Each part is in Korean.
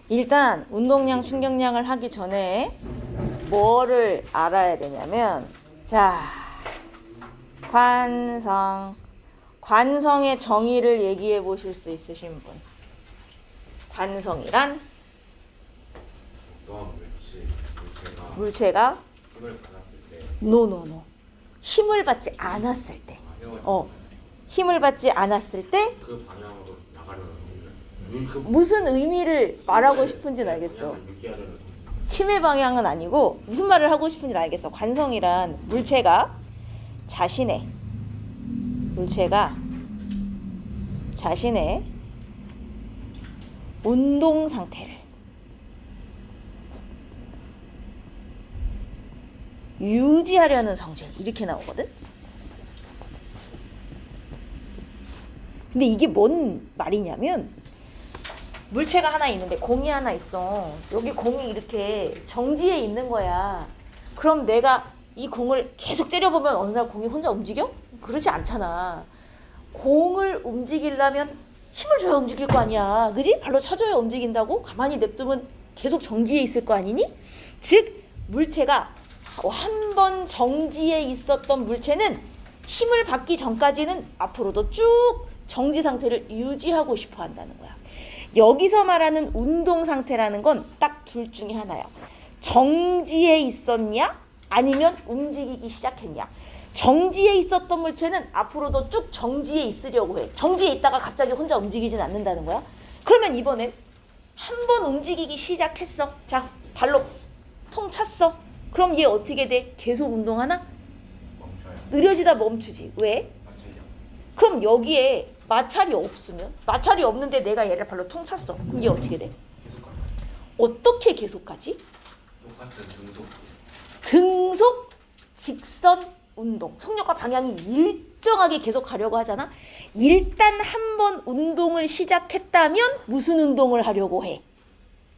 일단 운동량, 충격량을 하기 전에 뭐를 알아야 되냐면, 자, 관성. 관성의 정의를 얘기해 보실 수 있으신 분. 관성이란 물체가 힘을 받았을 때, 노노노. 힘을 받지 않았을 때. 힘을 받지 않았을 때 그 방향으로 나가려는 겁니다. 무슨 의미를 말하고 싶은지는 알겠어. 힘의 방향은 아니고 무슨 말을 하고 싶은지는 알겠어. 관성이란 물체가 자신의 운동 상태를 유지하려는 성질, 이렇게 나오거든. 근데 이게 뭔 말이냐면, 물체가 하나 있는데 공이 하나 있어. 여기 공이 이렇게 정지해 있는 거야. 그럼 내가 이 공을 계속 째려보면 어느 날 공이 혼자 움직여? 그러지 않잖아. 공을 움직이려면 힘을 줘야 움직일 거 아니야. 그지? 발로 차줘야 움직인다고? 가만히 냅두면 계속 정지해 있을 거 아니니? 즉 물체가 한 번 정지해 있었던 물체는 힘을 받기 전까지는 앞으로도 쭉 정지 상태를 유지하고 싶어 한다는 거야. 여기서 말하는 운동 상태라는 건 딱 둘 중에 하나야. 정지해 있었냐? 아니면 움직이기 시작했냐? 정지해 있었던 물체는 앞으로도 쭉 정지해 있으려고 해. 정지해 있다가 갑자기 혼자 움직이진 않는다는 거야. 그러면 이번엔 한 번 움직이기 시작했어. 자, 발로 통 찼어. 그럼 얘 어떻게 돼? 계속 운동하나? 멈춰요. 느려지다 멈추지. 왜? 마찰력. 그럼 여기에 마찰이 없으면, 마찰이 없는데 내가 얘를 발로 통 찼어. 그럼 얘 어떻게 돼? 계속 가요. 어떻게 계속 가지? 똑같은 등속. 등속 직선 운동. 속력과 방향이 일정하게 계속 가려고 하잖아. 일단 한 번 운동을 시작했다면 무슨 운동을 하려고 해?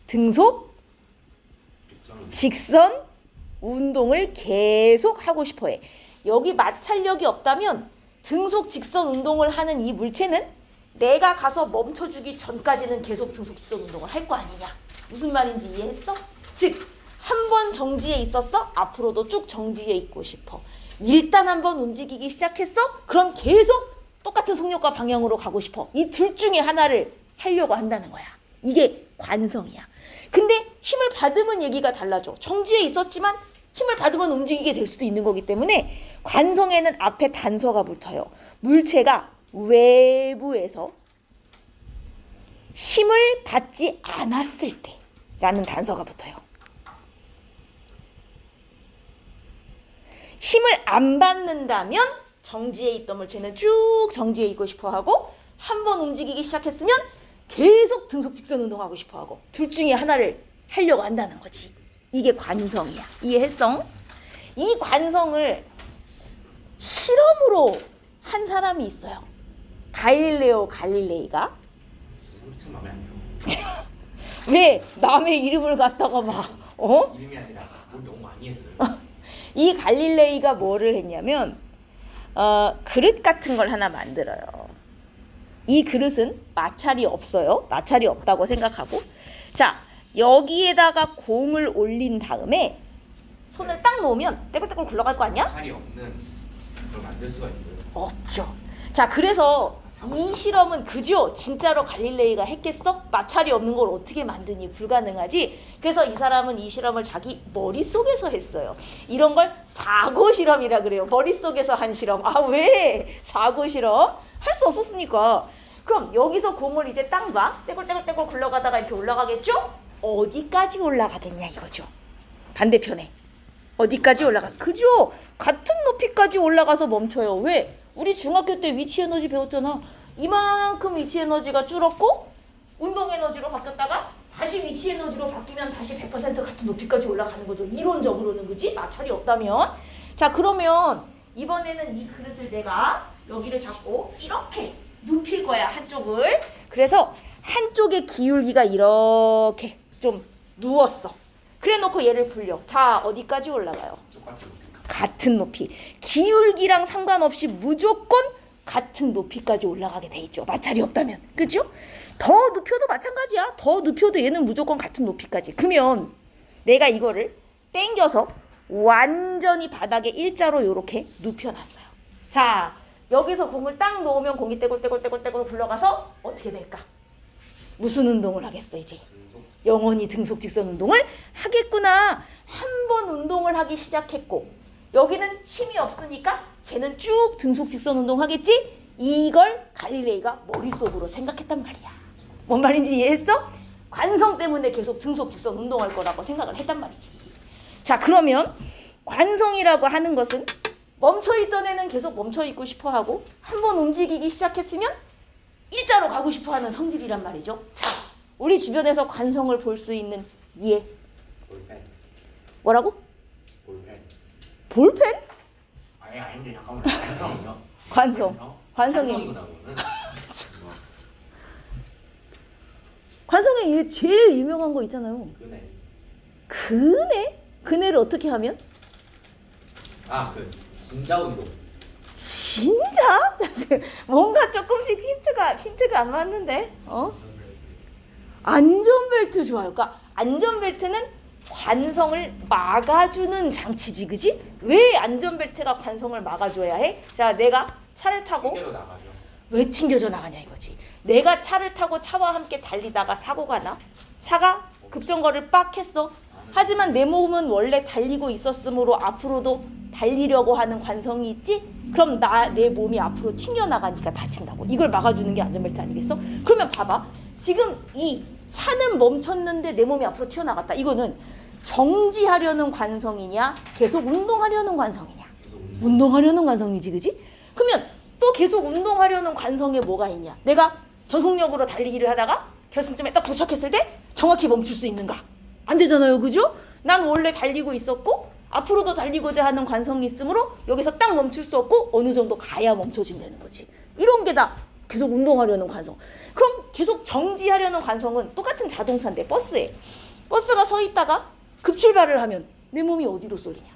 등속 직선 운동을 계속 하고 싶어 해. 여기 마찰력이 없다면 등속 직선 운동을 하는 이 물체는 내가 가서 멈춰주기 전까지는 계속 등속 직선 운동을 할 거 아니냐. 무슨 말인지 이해했어? 즉, 한 번 정지해 있었어? 앞으로도 쭉 정지해 있고 싶어. 일단 한 번 움직이기 시작했어? 그럼 계속 똑같은 속력과 방향으로 가고 싶어. 이 둘 중에 하나를 하려고 한다는 거야. 이게 관성이야. 근데 힘을 받으면 얘기가 달라져. 정지해 있었지만 힘을 받으면 움직이게 될 수도 있는 거기 때문에 관성에는 앞에 단서가 붙어요. 물체가 외부에서 힘을 받지 않았을 때라는 단서가 붙어요. 힘을 안 받는다면 정지해 있던 물체는 쭉 정지해 있고 싶어하고, 한 번 움직이기 시작했으면 계속 등속 직선 운동하고 싶어하고, 둘 중에 하나를 하려고 한다는 거지. 이게 관성이야. 이해했어? 이 관성을 실험으로 한 사람이 있어요. 갈릴레오 갈릴레이가. 참 마음에 안 들어. 왜 남의 이름을 갖다가 막 이름이 아니라 뭘 너무 많이 했어요. 이 갈릴레이가 뭐를 했냐면 그릇 같은 걸 하나 만들어요. 이 그릇은 마찰이 없어요. 마찰이 없다고 생각하고, 자, 여기에다가 공을 올린 다음에 손을 딱 놓으면 떼굴떼굴 굴러갈 거 아니야? 마찰이 없는 걸 만들 수가 있어요. 없죠. 자, 그래서 이 실험은 그죠? 진짜로 갈릴레이가 했겠어? 마찰이 없는 걸 어떻게 만드니? 불가능하지. 그래서 이 사람은 이 실험을 자기 머릿속에서 했어요. 이런 걸 사고 실험이라 그래요. 머릿속에서 한 실험. 아, 왜? 사고 실험? 할 수 없었으니까. 그럼 여기서 공을 이제 딱 놔. 떼굴떼굴떼굴 굴러가다가 이렇게 올라가겠죠? 어디까지 올라가겠냐 이거죠. 반대편에. 어디까지 올라가? 그죠? 같은 높이까지 올라가서 멈춰요. 왜? 우리 중학교 때 위치 에너지 배웠잖아. 이만큼 위치 에너지가 줄었고 운동 에너지로 바뀌었다가 다시 위치 에너지로 바뀌면 다시 100% 같은 높이까지 올라가는 거죠. 이론적으로는. 그지? 마찰이 없다면. 자, 그러면 이번에는 이 그릇을 내가 여기를 잡고 이렇게 눕힐 거야, 한쪽을. 그래서 한쪽의 기울기가 이렇게 좀 누웠어. 그래 놓고 얘를 굴려. 자, 어디까지 올라가요? 똑같은 높이. 같은 높이. 기울기랑 상관없이 무조건 같은 높이까지 올라가게 돼 있죠. 마찰이 없다면. 그죠? 더 눕혀도 마찬가지야. 더 눕혀도 얘는 무조건 같은 높이까지. 그러면 내가 이거를 당겨서 완전히 바닥에 일자로 이렇게 눕혀놨어요. 자, 여기서 공을 딱 놓으면 공이 떼굴떼굴떼굴떼굴 굴러가서 어떻게 될까? 무슨 운동을 하겠어 이제? 등속. 영원히 등속 직선 운동을 하겠구나. 한 번 운동을 하기 시작했고 여기는 힘이 없으니까 쟤는 쭉 등속 직선 운동 하겠지? 이걸 갈릴레이가 머릿속으로 생각했단 말이야. 뭔 말인지 이해했어? 관성 때문에 계속 등속 직선 운동할 거라고 생각을 했단 말이지. 자, 그러면 관성이라고 하는 것은 멈춰있던 애는 계속 멈춰있고 싶어하고 한번 움직이기 시작했으면 일자로 가고 싶어하는 성질이란 말이죠. 자, 우리 주변에서 관성을 볼 수 있는 얘 볼펜. 뭐라고? 볼펜. 볼펜? 아닌데 잠깐만. 관성이요? 관성. 관성이. 관성이구나 그거는. 관성에 얘 제일 유명한 거 있잖아요. 그네. 그네? 그네를 어떻게 하면? 그 진자 운동. 진짜? 뭔가 조금씩 힌트가 안 맞는데? 안전벨트 좋아요. 그러니까 안전벨트는 관성을 막아주는 장치지, 그지? 왜 안전벨트가 관성을 막아줘야 해? 자, 내가 차를 타고 튕겨서 나가죠. 왜 튕겨져 나가냐 이거지. 내가 차를 타고 차와 함께 달리다가 사고가 나. 차가 급정거를 빡 했어. 하지만 내 몸은 원래 달리고 있었으므로 앞으로도 달리려고 하는 관성이 있지? 그럼 내 몸이 앞으로 튕겨나가니까 다친다고. 이걸 막아주는 게 안전벨트 아니겠어? 그러면 봐봐. 지금 이 차는 멈췄는데 내 몸이 앞으로 튀어나갔다. 이거는 정지하려는 관성이냐? 계속 운동하려는 관성이냐? 운동하려는 관성이지, 그지? 그러면 또 계속 운동하려는 관성에 뭐가 있냐? 내가 전속력으로 달리기를 하다가 결승점에 딱 도착했을 때 정확히 멈출 수 있는가? 안 되잖아요, 그죠? 난 원래 달리고 있었고 앞으로도 달리고자 하는 관성이 있으므로 여기서 딱 멈출 수 없고 어느 정도 가야 멈춰진다는 거지. 이런 게 다 계속 운동하려는 관성. 그럼 계속 정지하려는 관성은 똑같은 자동차인데 버스가 서 있다가 급출발을 하면 내 몸이 어디로 쏠리냐?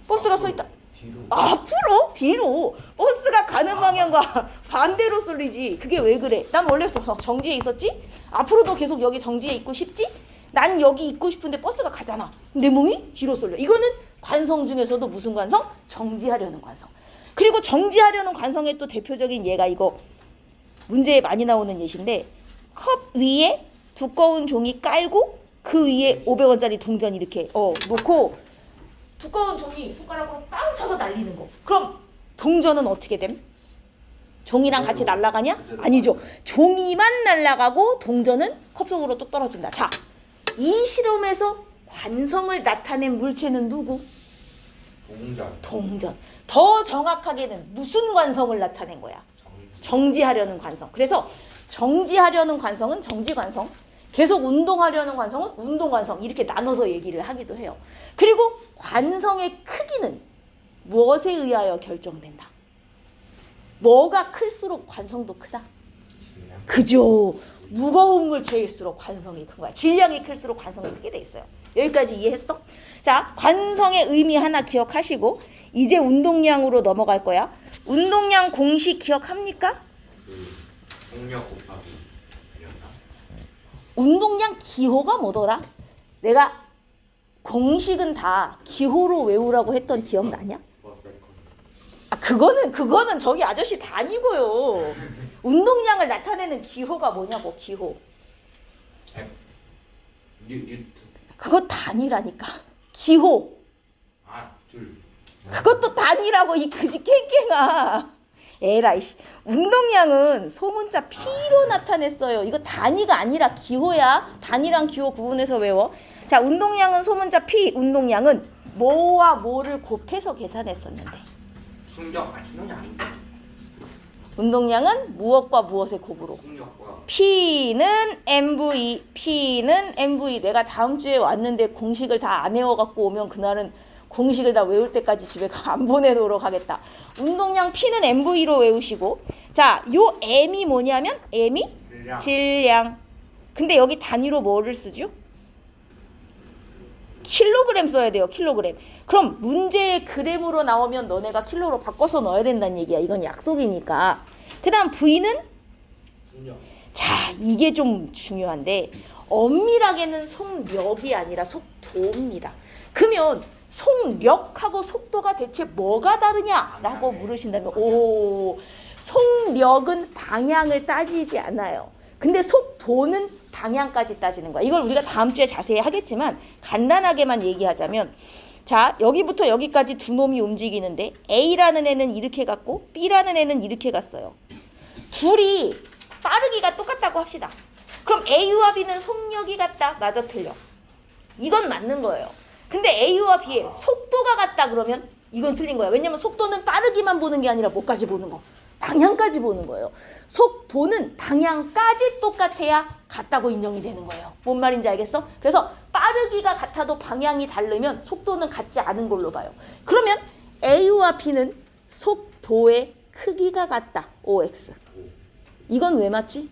버스가 서 있다. 뒤로. 앞으로? 뒤로. 버스가 가는 방향과 반대로 쏠리지. 그게 왜 그래? 난 원래 정지에 있었지? 앞으로도 계속 여기 정지에 있고 싶지? 난 여기 있고 싶은데 버스가 가잖아. 내 몸이 뒤로 쏠려. 이거는 관성 중에서도 무슨 관성? 정지하려는 관성. 그리고 정지하려는 관성의 또 대표적인 예가 이거 문제에 많이 나오는 예시인데 컵 위에 두꺼운 종이 깔고 그 위에 500원짜리 동전 이렇게 놓고 두꺼운 종이 손가락으로 빵 쳐서 날리는 거. 그럼 동전은 어떻게 됨? 종이랑 같이 날아가냐? 아니죠. 종이만 날아가고 동전은 컵 속으로 뚝 떨어진다. 자, 이 실험에서 관성을 나타낸 물체는 누구? 동전. 더 정확하게는 무슨 관성을 나타낸 거야? 정지하려는 관성. 그래서 정지하려는 관성은 정지관성, 계속 운동하려는 관성은 운동관성, 이렇게 나눠서 얘기를 하기도 해요. 그리고 관성의 크기는 무엇에 의하여 결정된다? 뭐가 클수록 관성도 크다? 그죠. 무거운 물체일수록 관성이 큰 거야. 질량이 클수록 관성이 크게 돼 있어요. 여기까지 이해했어? 자, 관성의 의미 하나 기억하시고 이제 운동량으로 넘어갈 거야. 운동량 공식 기억합니까? 속력 곱하기 이었나? 운동량 기호가 뭐더라? 내가 공식은 다 기호로 외우라고 했던 기억 나냐? 그거는 저기 아저씨 단위고요. 운동량을 나타내는 기호가 뭐냐고. 기호. 뉴턴. 그거 단위라니까. 기호. 줄. 그것도 단위라고 이 그지 깽깽아. 에라이씨. 운동량은 소문자 P로 나타냈어요. 이거 단위가 아니라 기호야. 단위랑 기호 구분해서 외워. 자, 운동량은 소문자 P. 운동량은 뭐와 뭐를 곱해서 계산했었는데. 충격이 아닌데. 운동량은 무엇과 무엇의 곱으로? 속력과. P는 MV. 내가 다음 주에 왔는데 공식을 다 안 외워갖고 오면 그날은 공식을 다 외울 때까지 집에 안 보내도록 하겠다. 운동량 P는 MV로 외우시고, 자, 요 M이 뭐냐면 M이 질량. 근데 여기 단위로 뭐를 쓰죠? 킬로그램 써야 돼요. 킬로그램. 그럼 문제의 그램으로 나오면 너네가 킬로로 바꿔서 넣어야 된다는 얘기야. 이건 약속이니까. 그 다음 V는 속력. 자, 이게 좀 중요한데 엄밀하게는 속력이 아니라 속도입니다. 그러면 속력하고 속도가 대체 뭐가 다르냐라고 물으신다면 오, 속력은 방향을 따지지 않아요. 근데 속도는 방향까지 따지는 거야. 이걸 우리가 다음 주에 자세히 하겠지만 간단하게만 얘기하자면 자, 여기부터 여기까지 두 놈이 움직이는데 A라는 애는 이렇게 갔고 B라는 애는 이렇게 갔어요. 둘이 빠르기가 똑같다고 합시다. 그럼 A와 B는 속력이 같다. 맞아, 틀려. 이건 맞는 거예요. 근데 A와 B의 속도가 같다 그러면 이건 틀린 거야. 왜냐면 속도는 빠르기만 보는 게 아니라 뭐까지 보는 거? 방향까지 보는 거예요. 속도는 방향까지 똑같아야 같다고 인정이 되는 거예요. 뭔 말인지 알겠어? 그래서 빠르기가 같아도 방향이 다르면 속도는 같지 않은 걸로 봐요. 그러면 A와 B는 속도의 크기가 같다. OX. 이건 왜 맞지?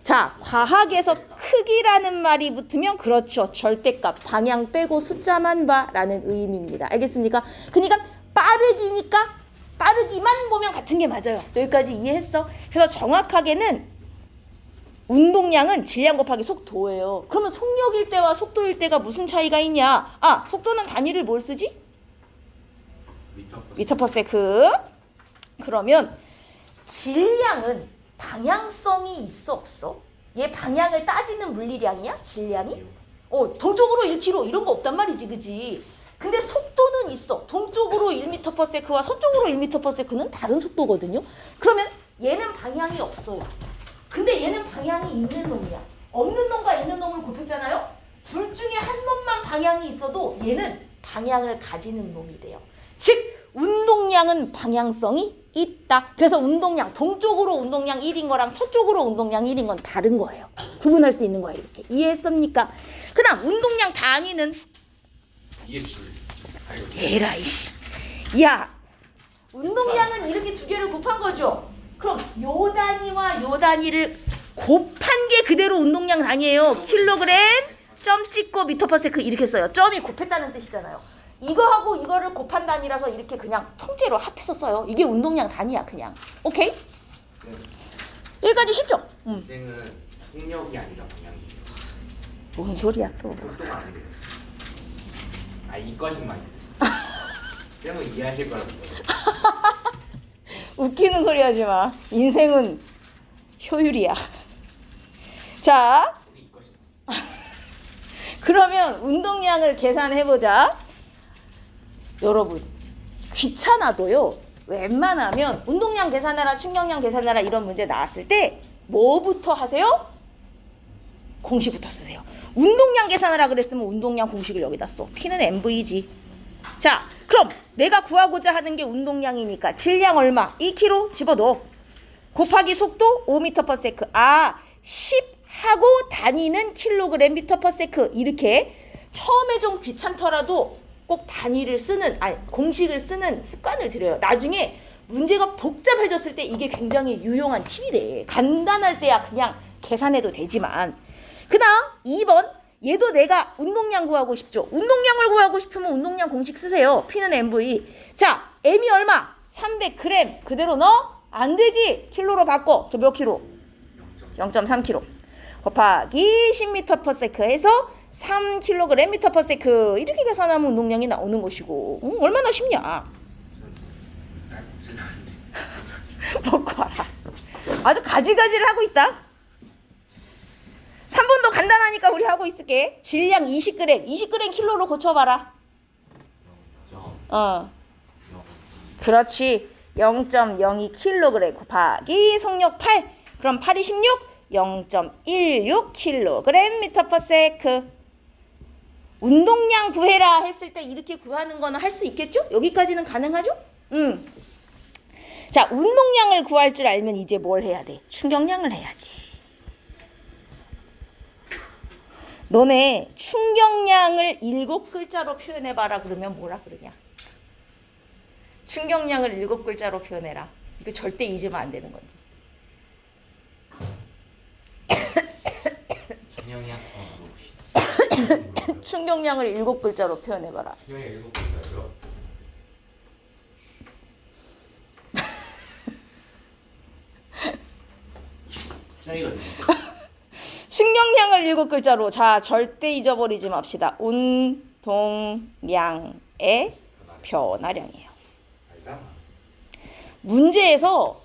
자, 과학에서 크기라는 말이 붙으면 그렇죠. 절대값, 방향 빼고 숫자만 봐라는 의미입니다. 알겠습니까? 그러니까 빠르기니까 빠르기만 보면 같은 게 맞아요. 여기까지 이해했어? 그래서 정확하게는 운동량은 질량 곱하기 속도예요. 그러면 속력일 때와 속도일 때가 무슨 차이가 있냐? 아, 속도는 단위를 뭘 쓰지? 미터 퍼 세크. 그러면 질량은 방향성이 있어 없어? 얘 방향을 따지는 물리량이야? 질량이? 동쪽으로 1km 이런 거 없단 말이지, 그지? 근데 속도는 있어. 동쪽으로 1m/s와 서쪽으로 1m/s는 다른 속도거든요. 그러면 얘는 방향이 없어요. 근데 얘는 방향이 있는 놈이야. 없는 놈과 있는 놈을 곱했잖아요. 둘 중에 한 놈만 방향이 있어도 얘는 방향을 가지는 놈이 돼요. 즉 운동량은 방향성이 있다. 그래서 운동량, 동쪽으로 운동량 1인 거랑 서쪽으로 운동량 1인 건 다른 거예요. 구분할 수 있는 거예요. 이렇게. 이해했습니까? 그 다음 운동량 단위는 이게 줄. 에라이씨. 야, 운동량은 이렇게 두 개를 곱한 거죠. 그럼 요 단위와 요 단위를 곱한 게 그대로 운동량 단위예요. 킬로그램, 점 찍고 미터 퍼 세크 이렇게 써요. 점이 곱했다는 뜻이잖아요. 이거하고 이거를 곱한 단위라서 이렇게 그냥 통째로 합해서 써요. 이게 운동량 단위야, 그냥. 오케이? 네. 여기까지 쉽죠? 인생은 속력이 아니라 방향이에요. 뭔 소리야 또. 속도가 아니래요. 이것만. 쌤은 이해하실 거라고. 웃기는 소리 하지 마. 인생은 효율이야. 자, 우리 이것이. 그러면 운동량을 계산해보자. 여러분, 귀찮아도요. 웬만하면 운동량 계산하라, 충격량 계산하라 이런 문제 나왔을 때 뭐부터 하세요? 공식부터 쓰세요. 운동량 계산하라 그랬으면 운동량 공식을 여기다 써. P는 MV지. 자, 그럼 내가 구하고자 하는 게 운동량이니까 질량 얼마? 2kg 집어넣어. 곱하기 속도 5m/s. 아, 10하고 단위는 킬로그램 미터/s. 이렇게 처음에 좀 귀찮더라도 꼭 단위를 쓰는, 공식을 쓰는 습관을 들여요. 나중에 문제가 복잡해졌을 때 이게 굉장히 유용한 팁이래. 간단할 때야 그냥 계산해도 되지만. 그 다음 2번. 얘도 내가 운동량 구하고 싶죠. 운동량을 구하고 싶으면 운동량 공식 쓰세요. P는 MV. 자, M이 얼마? 300g. 그대로 넣어? 안 되지. 킬로로 바꿔. 저 몇 킬로? 0.3kg. 곱하기 10m/s 해서 3kg m/s. 이렇게 계산하면 운동량이 나오는 것이고. 얼마나 쉽냐. 먹고 와라. 아주 가지가지를 하고 있다. 3번도 간단하니까 우리 하고 있을게. 질량 20g. 20g 킬로로 고쳐봐라. 그렇지. 0.02kg 곱하기 속력 8. 그럼 8이 16. 0.16kg m/s. 운동량 구해라 했을 때 이렇게 구하는 거는 할 수 있겠죠? 여기까지는 가능하죠? 자, 운동량을 구할 줄 알면 이제 뭘 해야 돼? 충격량을 해야지. 너네 충격량을 7글자로 표현해봐라 그러면 뭐라 그러냐? 충격량을 7글자로 표현해라. 이거 절대 잊으면 안 되는 건데. 충격량을 7글자로 표현해봐라. 충격량 7글자요? 충격량을 7글자로. 자, 절대 잊어버리지 맙시다. 운동량의 변화량이에요. 알잖아. 문제에서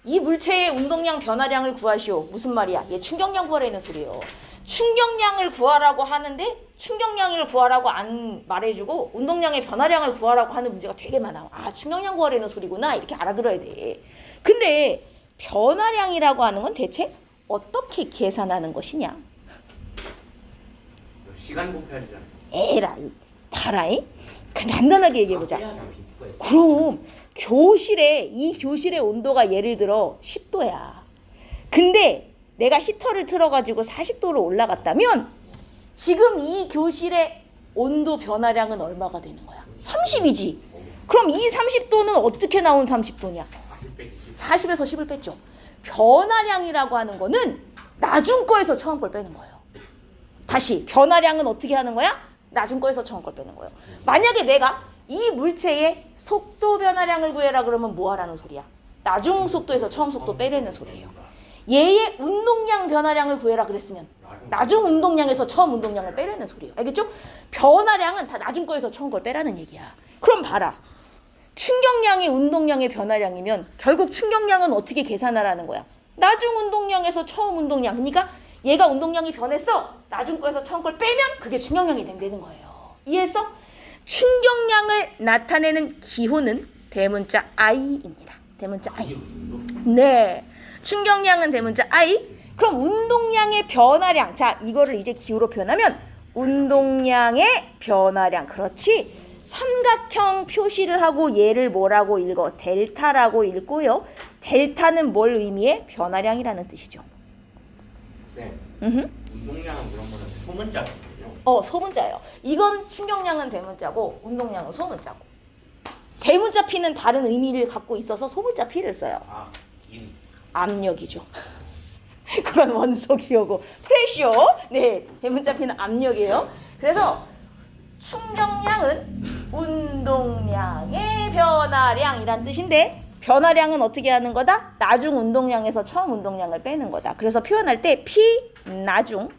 이 물체의 운동량 변화량을 구하시오. 무슨 말이야? 얘 충격량 구하라는 소리예요. 충격량을 구하라고 하는데 충격량을 구하라고 안 말해주고 운동량의 변화량을 구하라고 하는 문제가 되게 많아. 아, 충격량 구하라는 소리구나. 이렇게 알아들어야 돼. 근데 변화량이라고 하는 건 대체 어떻게 계산하는 것이냐? 시간 곱해야 되잖아. 에라이, 봐라이. 간단하게 얘기해보자. 그냥 빈거야. 그럼 이 교실의 온도가 예를 들어 10도야. 근데 내가 히터를 틀어가지고 40도로 올라갔다면 지금 이 교실의 온도 변화량은 얼마가 되는 거야? 30이지. 그럼 이 30도는 어떻게 나온 30도냐? 40 빼기 10. 40에서 10을 뺐죠. 변화량이라고 하는 거는 나중 거에서 처음 걸 빼는 거예요. 다시 변화량은 어떻게 하는 거야? 나중 거에서 처음 걸 빼는 거예요. 만약에 내가 이 물체의 속도 변화량을 구해라 그러면 뭐 하라는 소리야? 나중 속도에서 처음 속도 빼라는 소리예요. 얘의 운동량 변화량을 구해라 그랬으면 나중 운동량에서 처음 운동량을 빼라는 소리예요. 알겠죠? 변화량은 다 나중 거에서 처음 걸 빼라는 얘기야. 그럼 봐라. 충격량이 운동량의 변화량이면 결국 충격량은 어떻게 계산하라는 거야? 나중 운동량에서 처음 운동량. 그러니까 얘가 운동량이 변했어. 나중 거에서 처음 걸 빼면 그게 충격량이 된다는 거예요. 이해했어? 충격량을 나타내는 기호는 대문자 I입니다. 대문자 I. 이게 무슨 운동? 네. 충격량은 대문자 I. 그럼 운동량의 변화량. 자, 이거를 이제 기호로 표현하면 운동량의 변화량. 그렇지. 삼각형 표시를 하고 얘를 뭐라고 읽어? 델타라고 읽고요. 델타는 뭘 의미해? 변화량이라는 뜻이죠. 네. 음흠. 운동량은 그런 거는 소문자거든요. 소문자예요. 이건 충격량은 대문자고 운동량은 소문자고. 대문자 P는 다른 의미를 갖고 있어서 소문자 P를 써요. 아, 인. 압력이죠. 그건 원소 기호고 프레시오. 네, 대문자 P는 압력이에요. 그래서 충격량은 운동량의 변화량이란 뜻인데 변화량은 어떻게 하는 거다? 나중 운동량에서 처음 운동량을 빼는 거다. 그래서 표현할 때 P 나중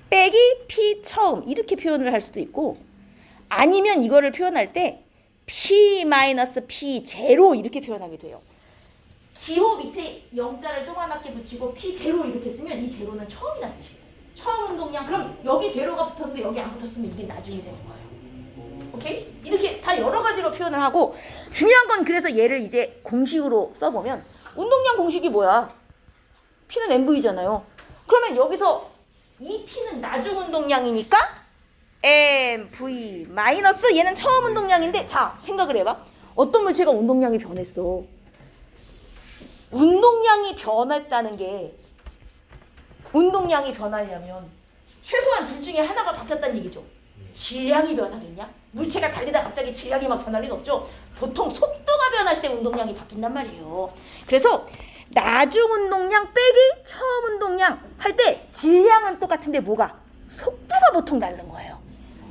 빼기 P 처음 이렇게 표현을 할 수도 있고 아니면 이거를 표현할 때 P 마이너스 P 제로 이렇게 표현하게 돼요. 기호 밑에 0자를 조그맣게 붙이고 P 제로 이렇게 쓰면 이 제로는 처음이라는 뜻이에요. 처음 운동량. 그럼 여기 제로가 붙었는데 여기 안 붙었으면 이게 나중이 되는 거예요. 오케이? 이렇게 다 여러 가지로 표현을 하고 중요한 건 그래서 얘를 이제 공식으로 써보면 운동량 공식이 뭐야? P는 MV잖아요. 그러면 여기서 이 P는 나중 운동량이니까 MV 마이너스 얘는 처음 운동량인데 자 생각을 해봐. 어떤 물체가 운동량이 변했어. 운동량이 변했다는 게 운동량이 변하려면 최소한 둘 중에 하나가 바뀌었다는 얘기죠. 질량이 변하겠냐? 물체가 달리다 갑자기 질량이 막 변할 리는 없죠. 보통 속도가 변할 때 운동량이 바뀐단 말이에요. 그래서 나중 운동량 빼기 처음 운동량 할 때 질량은 똑같은데 뭐가? 속도가 보통 다른 거예요.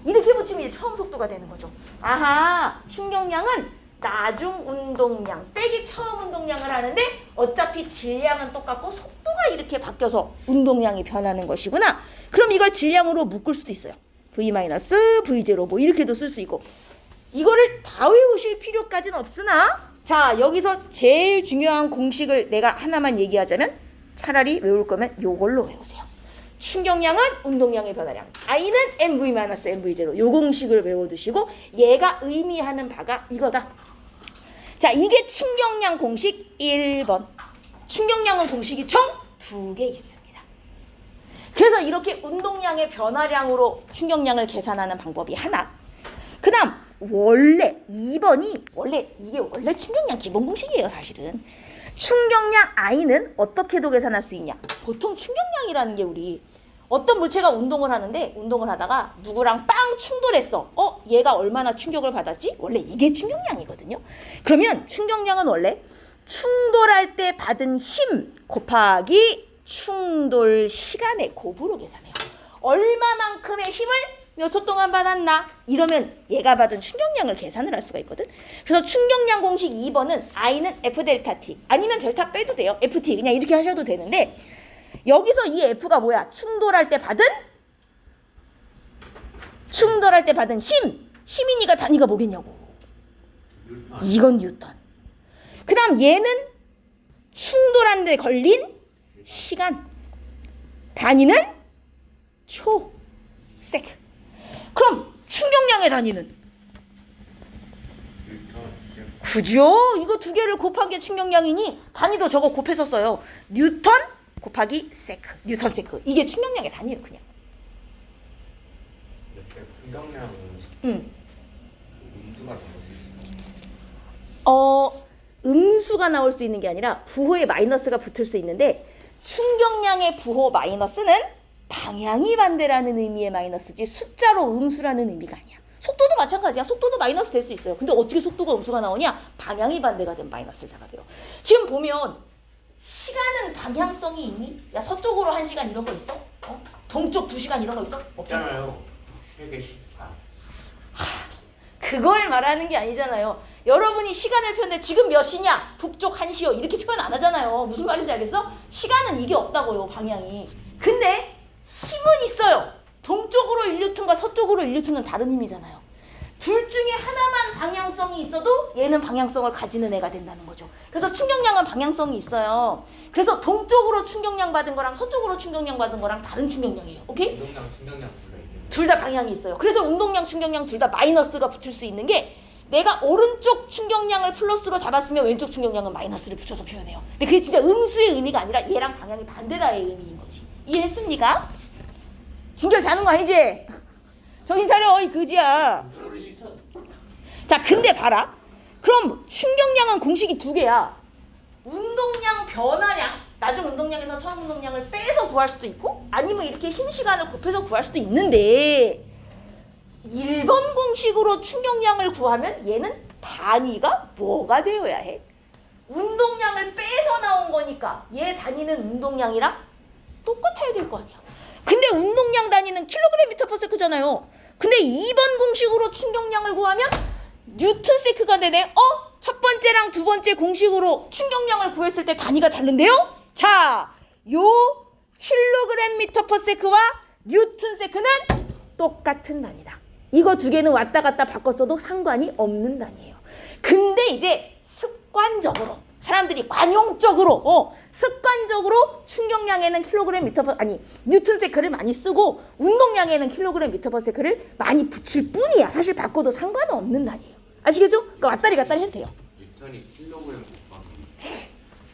이렇게 붙이면 처음 속도가 되는 거죠. 아하, 충격량은 나중 운동량 빼기 처음 운동량을 하는데 어차피 질량은 똑같고 속도가 이렇게 바뀌어서 운동량이 변하는 것이구나. 그럼 이걸 질량으로 묶을 수도 있어요. V-V0 뭐 이렇게도 쓸 수 있고 이거를 다 외우실 필요까지는 없으나 자 여기서 제일 중요한 공식을 내가 하나만 얘기하자면 차라리 외울 거면 요걸로 외우세요. 충격량은 운동량의 변화량 I는 MV-MV0 요 공식을 외워두시고 얘가 의미하는 바가 이거다. 자 이게 충격량 공식 1번. 충격량은 공식이 총 2개 있습니다. 그래서 이렇게 운동량의 변화량으로 충격량을 계산하는 방법이 하나. 그 다음 원래 2번이 이게 원래 충격량 기본 공식이에요. 사실은 충격량 I는 어떻게도 계산할 수 있냐. 보통 충격량이라는 게 우리 어떤 물체가 운동을 하는데 운동을 하다가 누구랑 빵 충돌했어. 얘가 얼마나 충격을 받았지? 원래 이게 충격량이거든요. 그러면 충격량은 원래 충돌할 때 받은 힘 곱하기 충돌 시간의 곱으로 계산해요. 얼마만큼의 힘을 몇 초 동안 받았나? 이러면 얘가 받은 충격량을 계산을 할 수가 있거든. 그래서 충격량 공식 2번은 I는 F 델타 T 아니면 델타 빼도 돼요. FT 그냥 이렇게 하셔도 되는데 여기서 이 F가 뭐야? 충돌할 때 받은 힘이니까 단위가 뭐겠냐고. 뉴턴. 이건 뉴턴. 그 다음 얘는 충돌한 데 걸린 시간. 단위는 초, 세크. 그럼 충격량의 단위는? 뉴턴. 그죠? 이거 두 개를 곱한 게 충격량이니 단위도 저거 곱해서 써요. 뉴턴 곱하기 세크. 뉴턴 세크. 이게 충격량의 단위예요, 그냥. 이렇게 풍경량은 응. 음수가 나올 수 있어요. 음수가 나올 수 있는 게 아니라 부호에 마이너스가 붙을 수 있는데 충격량의 부호 마이너스는 방향이 반대라는 의미의 마이너스지 숫자로 음수라는 의미가 아니야. 속도도 마찬가지야. 속도도 마이너스 될 수 있어요. 근데 어떻게 속도가 음수가 나오냐? 방향이 반대가 된 마이너스를 잡아돼요. 지금 보면 시간은 방향성이 있니? 야, 서쪽으로 1시간 이런 거 있어? 동쪽 2시간 이런 거 있어? 없잖아. 있잖아요. 세계시. 그걸 말하는 게 아니잖아요. 여러분이 시간을 표현해 지금 몇 시냐? 북쪽 1시요. 이렇게 표현 안 하잖아요. 무슨 말인지 알겠어? 시간은 이게 없다고요, 방향이. 근데 힘은 있어요. 동쪽으로 1뉴턴과 서쪽으로 1뉴턴은 다른 힘이잖아요. 둘 중에 하나만 방향성이 있어도 얘는 방향성을 가지는 애가 된다는 거죠. 그래서 충격량은 방향성이 있어요. 그래서 동쪽으로 충격량 받은 거랑 서쪽으로 충격량 받은 거랑 다른 충격량이에요. 오케이? 운동량, 충격량 둘다 있는. 둘 다 방향이 있어요. 그래서 운동량, 충격량 둘 다 마이너스가 붙을 수 있는 게 내가 오른쪽 충격량을 플러스로 잡았으면 왼쪽 충격량은 마이너스를 붙여서 표현해요. 근데 그게 진짜 음수의 의미가 아니라 얘랑 방향이 반대다의 의미인 거지. 이해했습니까? 진결 자는 거 아니지? 정신 차려, 이 그지야. 자, 근데 봐라. 그럼 충격량은 공식이 두 개야. 운동량 변화량, 나중 운동량에서 처음 운동량을 빼서 구할 수도 있고 아니면 이렇게 힘 시간을 곱해서 구할 수도 있는데 1번 공식으로 충격량을 구하면 얘는 단위가 뭐가 되어야 해? 운동량을 빼서 나온 거니까 얘 단위는 운동량이랑 똑같아야 될 거 아니야. 근데 운동량 단위는 킬로그램 미터 퍼 세크잖아요. 근데 2번 공식으로 충격량을 구하면 뉴턴 세크가 되네. 첫 번째랑 두 번째 공식으로 충격량을 구했을 때 단위가 다른데요? 자, 요 킬로그램 미터 퍼 세크와 뉴턴 세크는 똑같은 단위다. 이거 두 개는 왔다 갔다 바꿨어도 상관이 없는 단위예요. 근데 이제 습관적으로 사람들이 관용적으로 습관적으로 충격량에는 킬로그램 미터 퍼 뉴턴 세크를 많이 쓰고 운동량에는 킬로그램 미터 퍼 세크를 많이 붙일 뿐이야. 사실 바꿔도 상관은 없는 단위예요. 아시겠죠? 그러니까 왔다리 갔다리 해도 돼요. 뉴턴이 킬로그램 곱하기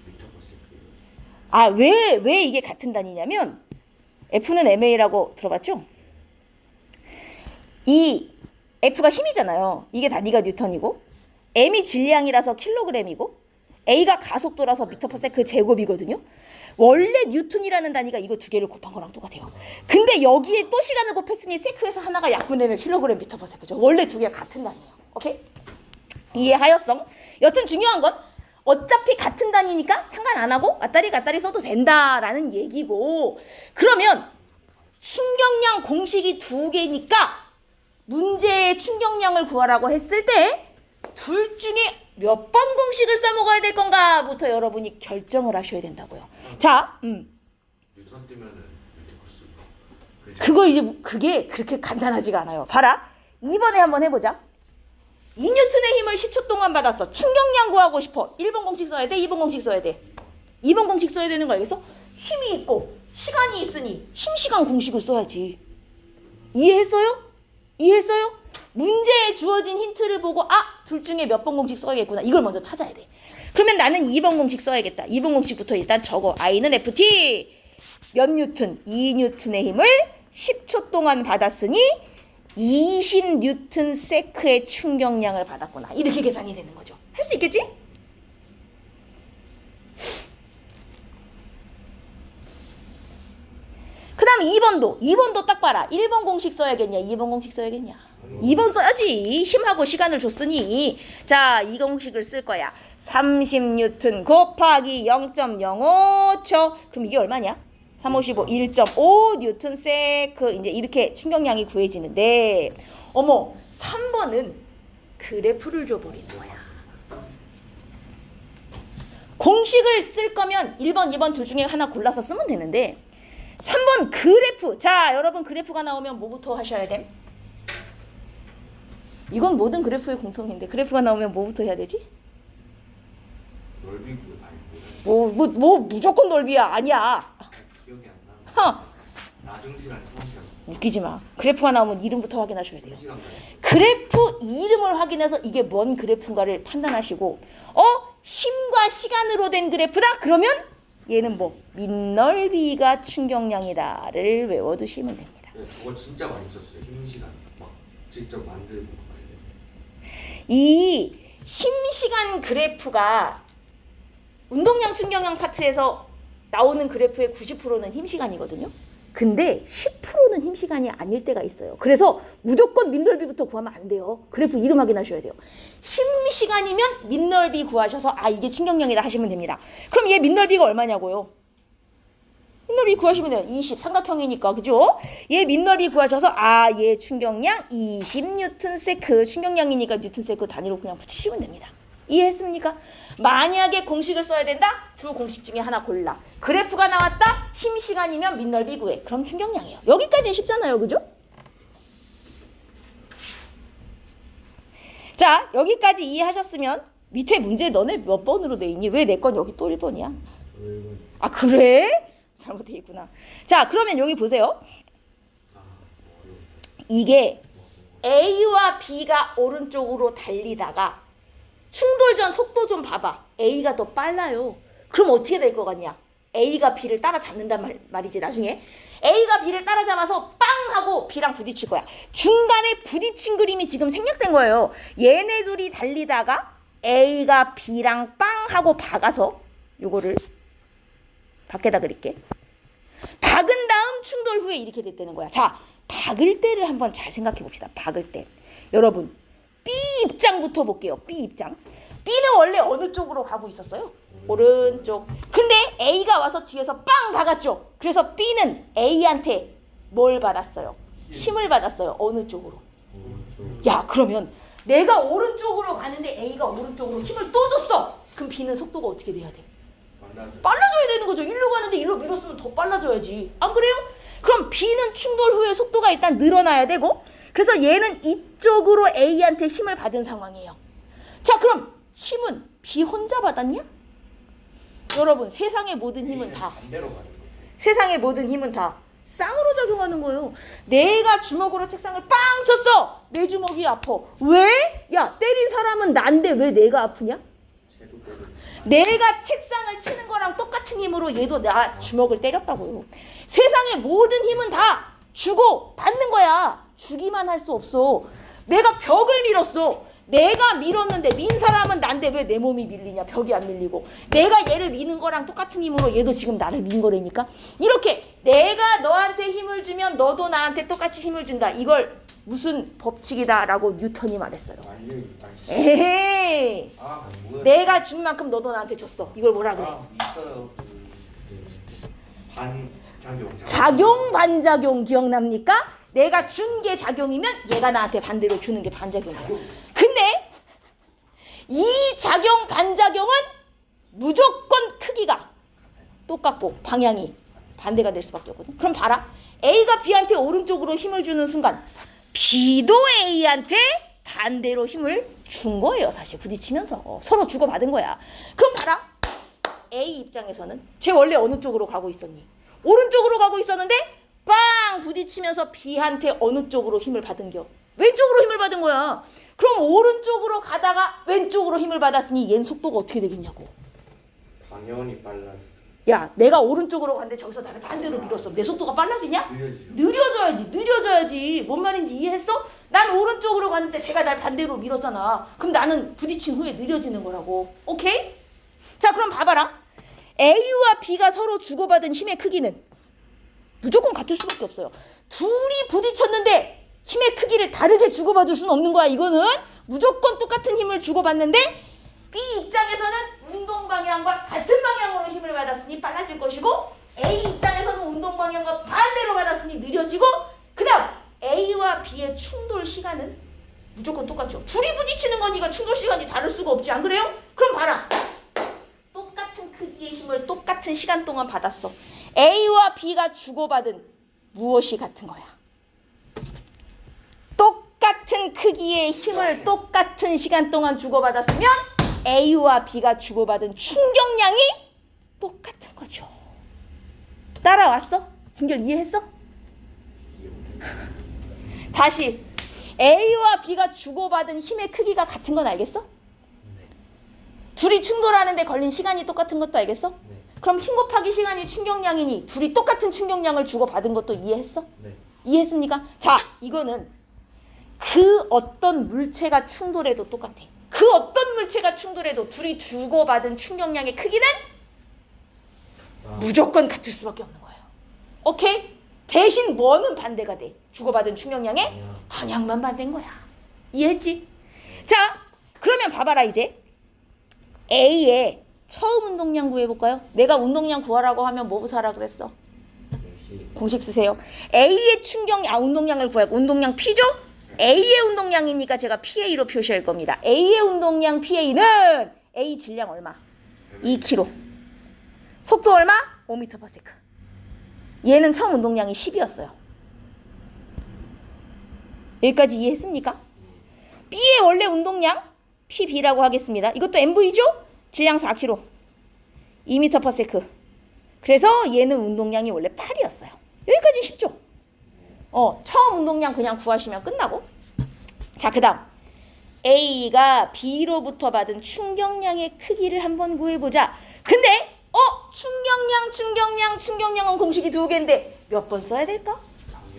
미터 퍼 세크. 왜 이게 같은 단위냐면 F는 MA라고 들어봤죠? 이 F가 힘이잖아요. 이게 단위가 뉴턴이고 M이 질량이라서 킬로그램이고 A가 가속도라서 미터 퍼 세크 제곱이거든요. 원래 뉴턴이라는 단위가 이거 두 개를 곱한 거랑 똑같아요. 근데 여기에 또 시간을 곱했으니 세크에서 하나가 약분되면 킬로그램 미터 퍼 세크죠. 원래 두 개가 같은 단위예요. 오케이? 이해하였어? 여튼 중요한 건 어차피 같은 단위니까 상관 안 하고 왔다리 갔다리 써도 된다라는 얘기고, 그러면 충격량 공식이 두 개니까 문제의 충격량을 구하라고 했을 때 둘 중에 몇 번 공식을 써먹어야 될 건가부터 여러분이 결정을 하셔야 된다고요. 자, 뉴턴 뜨면은 미터 퍼 세크. 그거 이제 그게 그렇게 간단하지가 않아요. 봐라. 이번에 한번 해보자. 2뉴턴의 힘을 10초 동안 받았어. 충격량 구하고 싶어. 1번 공식 써야 돼? 2번 공식 써야 돼? 2번 공식 써야 되는 거 알겠어? 힘이 있고 시간이 있으니 힘시간 공식을 써야지. 이해했어요? 이해했어요? 문제에 주어진 힌트를 보고 둘 중에 몇 번 공식 써야겠구나. 이걸 먼저 찾아야 돼. 그러면 나는 2번 공식 써야겠다. 2번 공식부터 일단 적어. I는 FT 몇 뉴턴? 2뉴턴의 힘을 10초 동안 받았으니 20뉴턴 세크의 충격량을 받았구나. 이렇게 계산이 되는 거죠. 할 수 있겠지? 그 다음 2번도 딱 봐라. 1번 공식 써야겠냐 2번 공식 써야겠냐. 2번 써야지. 힘하고 시간을 줬으니. 자, 2번 공식을 쓸 거야. 30뉴턴 곱하기 0.05초. 그럼 이게 얼마냐? 3, 5, 15, 1.5 뉴턴 세크. 이제 이렇게 충격량이 구해지는데, 어머, 3번은 그래프를 줘버리는 거야. 공식을 쓸 거면 1번, 2번 둘 중에 하나 골라서 쓰면 되는데 3번 그래프. 자, 여러분 그래프가 나오면 뭐부터 하셔야 돼? 이건 모든 그래프의 공통인데 그래프가 나오면 뭐부터 해야 되지? 넓이 구 아니 뭐 무조건 넓이야. 아니야. 기억이 안 나. 허. 나중 시간 처음 편. 웃기지 마. 그래프가 나오면 이름부터 확인하셔야 돼요. 시간 그래프 이름을 확인해서 이게 뭔 그래프인가를 판단하시고 힘과 시간으로 된 그래프다? 그러면 얘는 뭐 민넓이가 충격량이다를 외워두시면 됩니다. 네, 저거 진짜 많이 썼어요. 힘 시간 막 직접 만들고 이 힘시간 그래프가 운동량 충격량 파트에서 나오는 그래프의 90%는 힘시간이거든요. 근데 10%는 힘시간이 아닐 때가 있어요. 그래서 무조건 민넓이부터 구하면 안 돼요. 그래프 이름 확인하셔야 돼요. 힘시간이면 민넓이 구하셔서 이게 충격량이다 하시면 됩니다. 그럼 얘 민넓이가 얼마냐고요? 민넓이 구하시면 돼요. 20 삼각형이니까 그죠? 얘 민넓이 구하셔서 얘 충격량 20뉴턴세크 충격량이니까 뉴턴세크 단위로 그냥 붙이시면 됩니다. 이해했습니까? 만약에 공식을 써야 된다? 두 공식 중에 하나 골라. 그래프가 나왔다? 힘시간이면 민넓이 구해. 그럼 충격량이에요. 여기까지는 쉽잖아요. 그죠? 자, 여기까지 이해하셨으면 밑에 문제 너네 몇 번으로 돼 있니? 왜 내 건 여기 또 1번이야? 아, 그래? 잘못돼 있구나. 자, 그러면 여기 보세요. 이게 A와 B가 오른쪽으로 달리다가 충돌 전 속도 좀 봐봐. A가 더 빨라요. 그럼 어떻게 될 것 같냐? A가 B를 따라잡는단 말이지 나중에. A가 B를 따라잡아서 빵 하고 B랑 부딪힐 거야. 중간에 부딪힌 그림이 지금 생략된 거예요. 얘네 둘이 달리다가 A가 B랑 빵 하고 박아서 요거를 밖에다 그릴게. 박은 다음 충돌 후에 이렇게 됐다는 거야. 자, 박을 때를 한번 잘 생각해 봅시다. 박을 때. 여러분 B 입장부터 볼게요. B 입장. B는 원래 어느 쪽으로 가고 있었어요? 오른쪽. 근데 A가 와서 뒤에서 빵 박았죠. 그래서 B는 A한테 뭘 받았어요? 힘을 받았어요. 어느 쪽으로? 야, 그러면 내가 오른쪽으로 가는데 A가 오른쪽으로 힘을 또 줬어. 그럼 B는 속도가 어떻게 돼야 돼? 빨라져야 되는 거죠. 일로 가는데 일로 밀었으면 더 빨라져야지. 안 그래요? 그럼 B는 충돌 후에 속도가 일단 늘어나야 되고, 그래서 얘는 이쪽으로 A한테 힘을 받은 상황이에요. 자, 그럼 힘은 B 혼자 받았냐? 여러분, 세상의 모든 힘은 다 세상의 모든 힘은 다 쌍으로 작용하는 거예요. 내가 주먹으로 책상을 빵 쳤어. 내 주먹이 아파. 왜? 야, 때린 사람은 난데 왜 내가 아프냐? 내가 책상을 치는 거랑 똑같은 힘으로 얘도 나 주먹을 때렸다고요. 세상의 모든 힘은 다 주고 받는 거야. 주기만 할 수 없어. 내가 벽을 밀었어. 내가 밀었는데 민 사람은 난데 왜 내 몸이 밀리냐? 벽이 안 밀리고. 내가 얘를 미는 거랑 똑같은 힘으로 얘도 지금 나를 민 거라니까. 이렇게 내가 너한테 힘을 주면 너도 나한테 똑같이 힘을 준다. 이걸 무슨 법칙이다라고 뉴턴이 말했어요. 에헤이. 내가 준 만큼 너도 나한테 줬어. 이걸 뭐라 그래? 있어요. 반작용. 작용 반작용 기억납니까? 내가 준 게 작용이면 얘가 나한테 반대로 주는 게 반작용이에요. 근데 이 작용 반작용은 무조건 크기가 똑같고 방향이 반대가 될 수밖에 없거든. 그럼 봐라. A가 B한테 오른쪽으로 힘을 주는 순간 B도 A한테 반대로 힘을 준 거예요. 사실 부딪히면서 서로 주고받은 거야. 그럼 봐라. A 입장에서는 쟤 원래 어느 쪽으로 가고 있었니? 오른쪽으로 가고 있었는데 빵 부딪히면서 B한테 어느 쪽으로 힘을 받은겨? 왼쪽으로 힘을 받은 거야. 그럼 오른쪽으로 가다가 왼쪽으로 힘을 받았으니 얘는 속도가 어떻게 되겠냐고. 당연히 빨라. 야, 내가 오른쪽으로 갔는데 저기서 나를 반대로 밀었어. 내 속도가 빨라지냐? 느려져야지. 뭔 말인지 이해했어? 난 오른쪽으로 갔는데 제가 날 반대로 밀었잖아. 그럼 나는 부딪힌 후에 느려지는 거라고. 오케이? 자, 그럼 봐봐라. A와 B가 서로 주고받은 힘의 크기는 무조건 같을 수밖에 없어요. 둘이 부딪혔는데 힘의 크기를 다르게 주고받을 수는 없는 거야. 이거는 무조건 똑같은 힘을 주고받는데 B 입장에서는 운동 방향과 같은 방향으로 힘을 받았으니 빨라질 것이고, A 입장에서는 운동 방향과 반대로 받았으니 느려지고, 그 다음 A와 B의 충돌 시간은 무조건 똑같죠. 둘이 부딪히는 거니까 충돌 시간이 다를 수가 없지. 안 그래요? 그럼 봐라. 똑같은 크기의 힘을 똑같은 시간 동안 받았어. A와 B가 주고받은 무엇이 같은 거야? 똑같은 크기의 힘을 똑같은 시간 동안 주고받았으면 A와 B가 주고받은 충격량이 똑같은 거죠. 따라왔어? 진결 이해했어? 이해 못해. 다시 A와 B가 주고받은 힘의 크기가 같은 건 알겠어? 네. 둘이 충돌하는데 걸린 시간이 똑같은 것도 알겠어? 네. 그럼 힘 곱하기 시간이 충격량이니 둘이 똑같은 충격량을 주고받은 것도 이해했어? 네. 이해했습니까? 자, 이거는 그 어떤 물체가 충돌해도 똑같아. 그 어떤 물체가 충돌해도 둘이 주고받은 충격량의 크기는 무조건 같을 수밖에 없는 거예요. 오케이? 대신 뭐는 반대가 돼? 주고받은 충격량의 방향만 반대인 거야. 이해했지? 자, 그러면 봐봐라 이제. A의 처음 운동량 구해볼까요? 내가 운동량 구하라고 하면 뭐부터 하라 그랬어? 공식 쓰세요. A의 운동량을 구할 운동량 P죠? A의 운동량이니까 제가 PA로 표시할 겁니다. A의 운동량 PA는 A 질량 얼마? 2kg. 속도 얼마? 5m/s. 얘는 처음 운동량이 10이었어요. 여기까지 이해했습니까? B의 원래 운동량 PB라고 하겠습니다. 이것도 MV죠? 질량 4kg. 2m/s. 그래서 얘는 운동량이 원래 8이었어요. 여기까지는 쉽죠? 처음 운동량 그냥 구하시면 끝나고. 자, 그 다음 A가 B로부터 받은 충격량의 크기를 한번 구해보자. 근데 충격량은 공식이 2개인데 몇 번 써야 될까?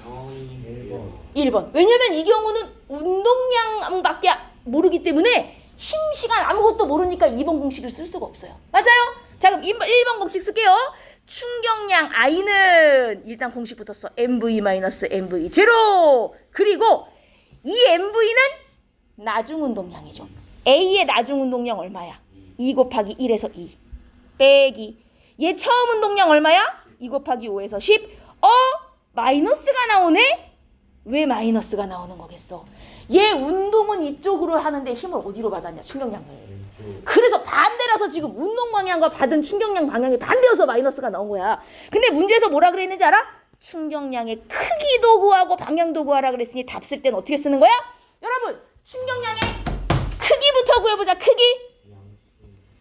당연히 1번. 왜냐면 이 경우는 운동량밖에 모르기 때문에 힘, 시간 아무것도 모르니까 2번 공식을 쓸 수가 없어요. 맞아요? 자, 그럼 1번 공식 쓸게요. 충격량 I는 일단 공식부터 써. MV-MV0. 그리고 이 MV는 나중 운동량이죠. A의 나중 운동량 얼마야? 2 곱하기 1에서 2 빼기 얘 처음 운동량 얼마야? 2 곱하기 5에서 10. 마이너스가 나오네? 왜 마이너스가 나오는 거겠어? 얘 운동은 이쪽으로 하는데 힘을 어디로 받았냐? 충격량을. 그래서 반대라서 지금 운동 방향과 받은 충격량 방향이 반대여서 마이너스가 나온 거야. 근데 문제에서 뭐라 그랬는지 알아? 충격량의 크기도 구하고 방향도 구하라 그랬으니 답 쓸 때는 어떻게 쓰는 거야? 여러분, 충격량의 크기부터 구해보자. 크기.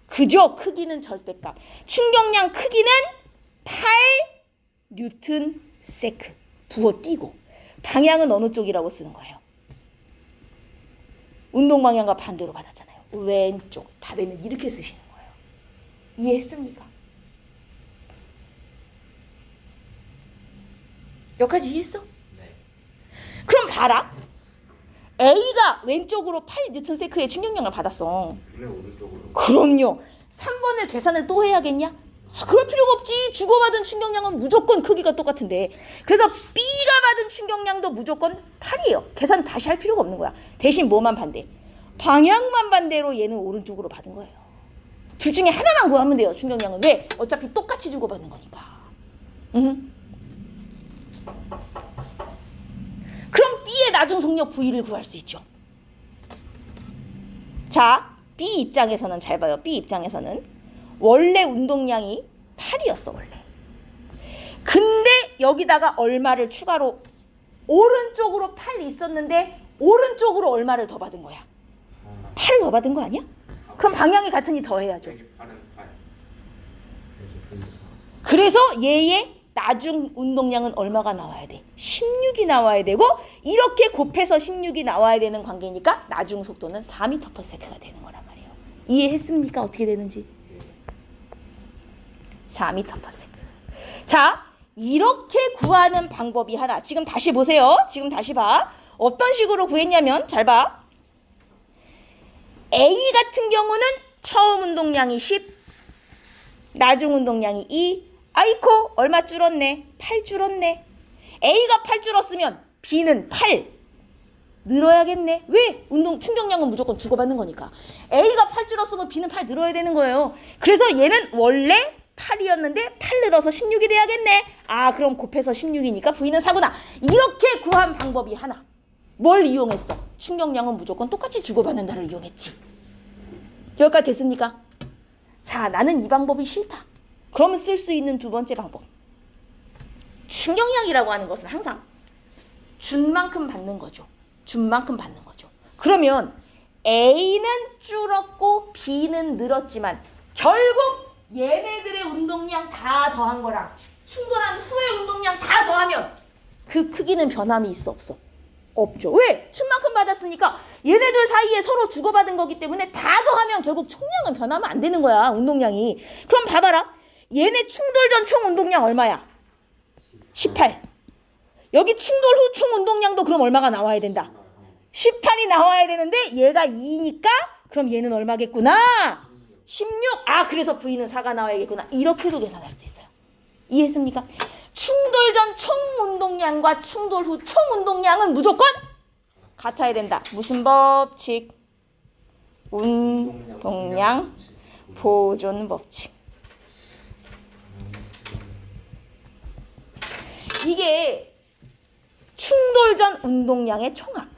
그죠? 크기는 절대값. 충격량 크기는 8 뉴튼 세크. 부어 띄고. 방향은 어느 쪽이라고 쓰는 거예요? 운동 방향과 반대로 받았잖아요. 왼쪽. 답에는 이렇게 쓰시는 거예요. 이해했습니까? 여기까지 이해했어? 네. 그럼 봐라. A가 왼쪽으로 8 뉴턴 세크의 충격량을 받았어. 그래 오른쪽으로. 그럼요. 3번을 계산을 또 해야겠냐? 그럴 필요가 없지. 주고받은 충격량은 무조건 크기가 똑같은데. 그래서 B가 받은 충격량도 무조건 8이에요. 계산 다시 할 필요가 없는 거야. 대신 뭐만 반대? 방향만 반대로 얘는 오른쪽으로 받은 거예요. 둘 중에 하나만 구하면 돼요. 충격량은. 왜? 어차피 똑같이 주고받는 거니까. 그럼 B의 나중 속력 V를 구할 수 있죠. 자, B 입장에서는 잘 봐요. B 입장에서는 원래 운동량이 8이었어 원래. 근데 여기다가 얼마를 추가로 오른쪽으로 8 있었는데 오른쪽으로 얼마를 더 받은 거야? 8을 더 받은 거 아니야? 그럼 방향이 같으니 더해야죠. 그래서 얘의 나중 운동량은 얼마가 나와야 돼? 16이 나와야 되고 이렇게 곱해서 16이 나와야 되는 관계니까 나중 속도는 4m/s가 되는 거란 말이에요. 이해했습니까? 어떻게 되는지. 4m/s. 자, 이렇게 구하는 방법이 하나. 지금 다시 보세요. 지금 다시 봐. 어떤 식으로 구했냐면 잘 봐. A 같은 경우는 처음 운동량이 10, 나중 운동량이 2. 아이코 얼마 줄었네? 8 줄었네. A가 8 줄었으면 B는 8 늘어야겠네. 왜? 운동 충격량은 무조건 주고받는 거니까. A가 8 줄었으면 B는 8 늘어야 되는 거예요. 그래서 얘는 원래 8이었는데 8 늘어서 16이 돼야겠네. 아, 그럼 곱해서 16이니까 V는 4구나. 이렇게 구한 방법이 하나. 뭘 이용했어? 충격량은 무조건 똑같이 주고받는다를 이용했지. 여기까지 됐습니까? 자, 나는 이 방법이 싫다. 그러면 쓸 수 있는 두 번째 방법. 충격량이라고 하는 것은 항상 준 만큼 받는 거죠. 준 만큼 받는 거죠. 그러면 A는 줄었고 B는 늘었지만 결국 얘네들의 운동량 다 더한 거랑 충돌한 후의 운동량 다 더하면 그 크기는 변함이 있어 없어? 없죠. 왜? 준 만큼 받았으니까 얘네들 사이에 서로 주고받은 거기 때문에 다 더하면 결국 총량은 변하면 안 되는 거야. 운동량이. 그럼 봐봐라. 얘네 충돌 전 총 운동량 얼마야? 18. 여기 충돌 후 총 운동량도 그럼 얼마가 나와야 된다? 18이 나와야 되는데 얘가 2니까 그럼 얘는 얼마겠구나? 16. 아, 그래서 V는 4가 나와야겠구나. 이렇게도 계산할 수 있어요. 이해했습니까? 충돌 전 총 운동량과 충돌 후 총 운동량은 무조건 같아야 된다. 무슨 법칙? 운동량 보존 법칙. 이게 충돌 전 운동량의 총합.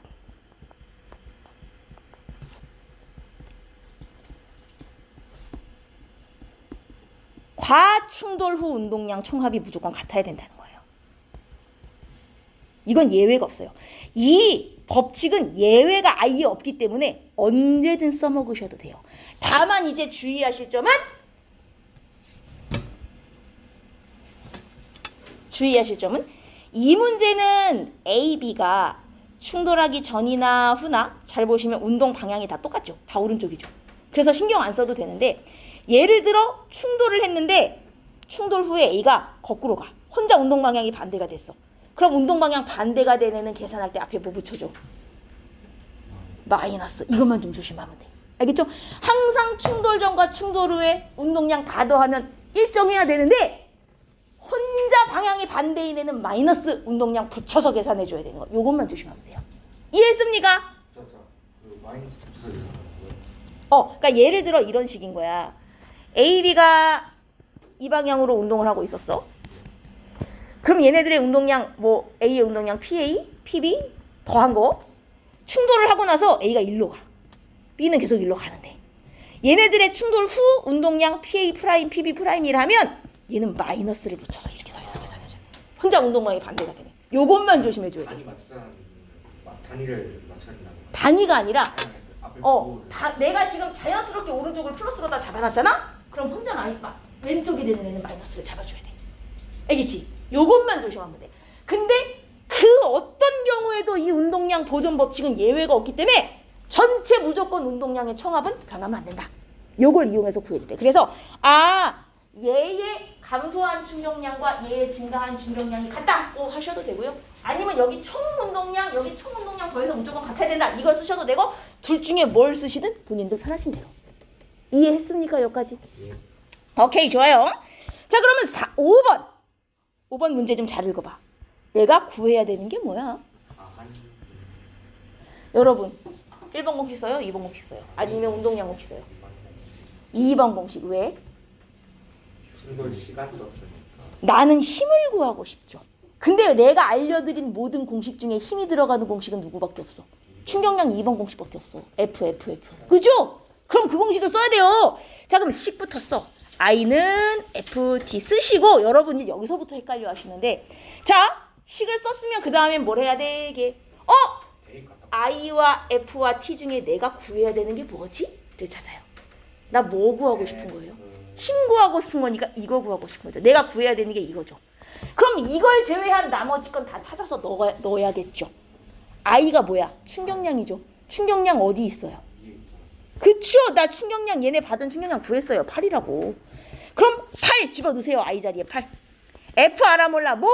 과충돌 후 운동량 총합이 무조건 같아야 된다는 거예요. 이건 예외가 없어요. 이 법칙은 예외가 아예 없기 때문에 언제든 써먹으셔도 돼요. 다만 이제 주의하실 점은 이 문제는 A, B가 충돌하기 전이나 후나 잘 보시면 운동 방향이 다 똑같죠. 다 오른쪽이죠. 그래서 신경 안 써도 되는데 예를 들어 충돌을 했는데 충돌 후에 A가 거꾸로 가. 혼자 운동 방향이 반대가 됐어. 그럼 운동 방향 반대가 된 애는 계산할 때 앞에 뭐 붙여줘? 마이너스. 이것만 좀 조심하면 돼. 알겠죠? 항상 충돌 전과 충돌 후에 운동량 다 더하면 일정해야 되는데 혼자 방향이 반대인 애는 마이너스 운동량 붙여서 계산해 줘야 되는 거. 요것만 조심하면 돼요. 이해했습니까? 그 마이너스 붙여서 계산하는 거예요? 그러니까 예를 들어 이런 식인 거야. A, B가 이 방향으로 운동을 하고 있었어. 그럼 얘네들의 운동량 뭐 A의 운동량 PA, PB 더한 거 충돌을 하고 나서 A가 1로 가. B는 계속 1로 가는데 얘네들의 충돌 후 운동량 PA 프라임, PB 프라임이라면 얘는 마이너스를 붙여서 이렇게 계산해줘야 돼. 혼자 운동량이 반대가 되네. 요것만 조심해줘야 돼. 단위를 맞춰야 된다는 거예요? 단위가 아니라 앞에 내가 지금 자연스럽게 오른쪽을 플러스로 다 잡아놨잖아? 그럼 혼자 왼쪽이 되는 애는 마이너스를 잡아줘야 돼. 알겠지? 요것만 조심하면 돼. 근데 그 어떤 경우에도 이 운동량 보존 법칙은 예외가 없기 때문에 전체 무조건 운동량의 총합은 변하면 안 된다. 요걸 이용해서 구해야 돼. 그래서 얘의 감소한 충격량과 얘의 증가한 충격량이 같다고 하셔도 되고요. 아니면 여기 총 운동량, 여기 총 운동량 더해서 무조건 같아야 된다. 이걸 쓰셔도 되고 둘 중에 뭘 쓰시든 본인들 편하신 대로. 이해했습니까? 여기까지? 오케이, 좋아요. 자, 그러면 5번 문제 좀 잘 읽어봐. 내가 구해야 되는 게 뭐야? 여러분 1번 공식 써요? 2번 공식 써요? 아니면 운동량 공식 써요? 2번 공식. 왜? 충돌 시간 썼으니까. 나는 힘을 구하고 싶죠. 근데 내가 알려드린 모든 공식 중에 힘이 들어가는 공식은 누구밖에 없어? 충격량 2번 공식밖에 없어. F. 그죠? 그럼 그 공식을 써야 돼요. 자, 그럼 식부터 써. I는 FT 쓰시고 여러분이 여기서부터 헷갈려 하시는데 자, 식을 썼으면 그 다음엔 뭘 해야 돼? I와 F와 T 중에 내가 구해야 되는 게 뭐지? 를 찾아요. 나 뭐 구하고 싶은 거예요? 힘 구하고 싶은 거니까 이거 구하고 싶은 거죠. 내가 구해야 되는 게 이거죠. 그럼 이걸 제외한 나머지 건 다 찾아서 넣어야겠죠. I가 뭐야? 충격량이죠. 충격량 어디 있어요? 그쵸? 나 충격량 얘네 받은 충격량 구했어요. 8이라고. 그럼 8 집어넣으세요. I 자리에 8. F 알아 몰라? 몰라.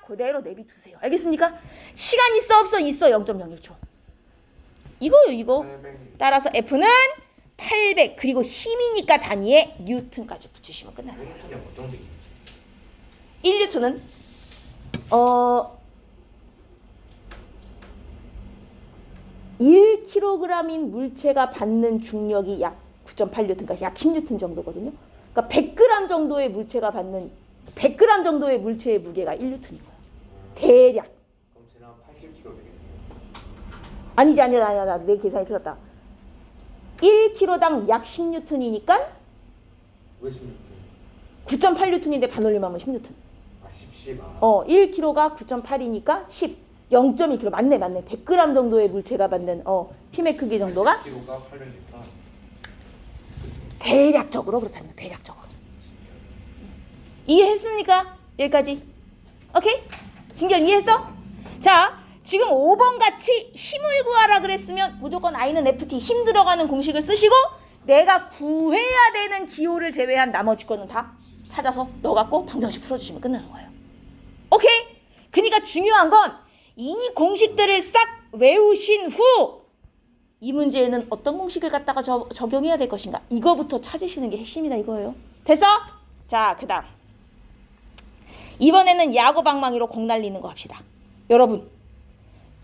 그대로 내비두세요. 알겠습니까? 시간 있어 없어? 있어. 0.01초. 이거요 이거. 따라서 F는 800 그리고 힘이니까 단위에 뉴턴까지 붙이시면 끝나요. 1뉴턴은 1kg인 물체가 받는 중력이 약 9.8뉴턴까지 약 10뉴턴 정도거든요. 그러니까 100g 정도의 물체가 받는 100g 정도의 물체의 무게가 1뉴턴이고요. 대략. 그럼 쟤랑 80kg 되겠네요. 아니지 내 계산이 틀렸다. 1kg당 약 10뉴턴이니까 왜 16kg? 9.8N인데 반올림 하면 10N. 아 10가 1kg가 9.8이니까 10. 0.1kg. 맞네. 100g 정도의 물체가 받는 피맥 크기 정도가 10kg가 8년이니까 대략적으로 그렇다는 거. 대략적으로. 이해했습니까? 여기까지. 오케이? 진결 이해했어? 자, 지금 5번 같이 힘을 구하라 그랬으면 무조건 I는 FT 힘 들어가는 공식을 쓰시고 내가 구해야 되는 기호를 제외한 나머지 거는 다 찾아서 넣어갖고 방정식 풀어주시면 끝나는 거예요. 오케이? 그러니까 중요한 건 이 공식들을 싹 외우신 후 이 문제에는 어떤 공식을 갖다가 적용해야 될 것인가 이거부터 찾으시는 게 핵심이다 이거예요. 됐어? 자, 그 다음 이번에는 야구 방망이로 공 날리는 거 합시다. 여러분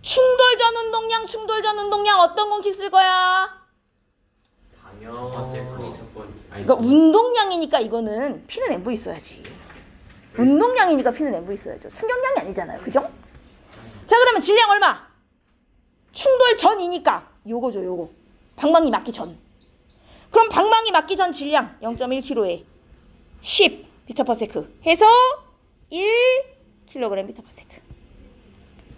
충돌전 운동량 어떤 공식 쓸 거야? 첫 번째 크기 첫 번째 그러니까 운동량이니까 이거는 P는 MV 있어야지. 운동량이니까 P는 MV 있어야죠. 충격량이 아니잖아요. 그죠? 자, 그러면 질량 얼마? 충돌 전이니까 요거죠. 요거. 방망이 맞기 전. 그럼 방망이 맞기 전 질량 0.1kg에 10 m/s 해서 1kg m/s.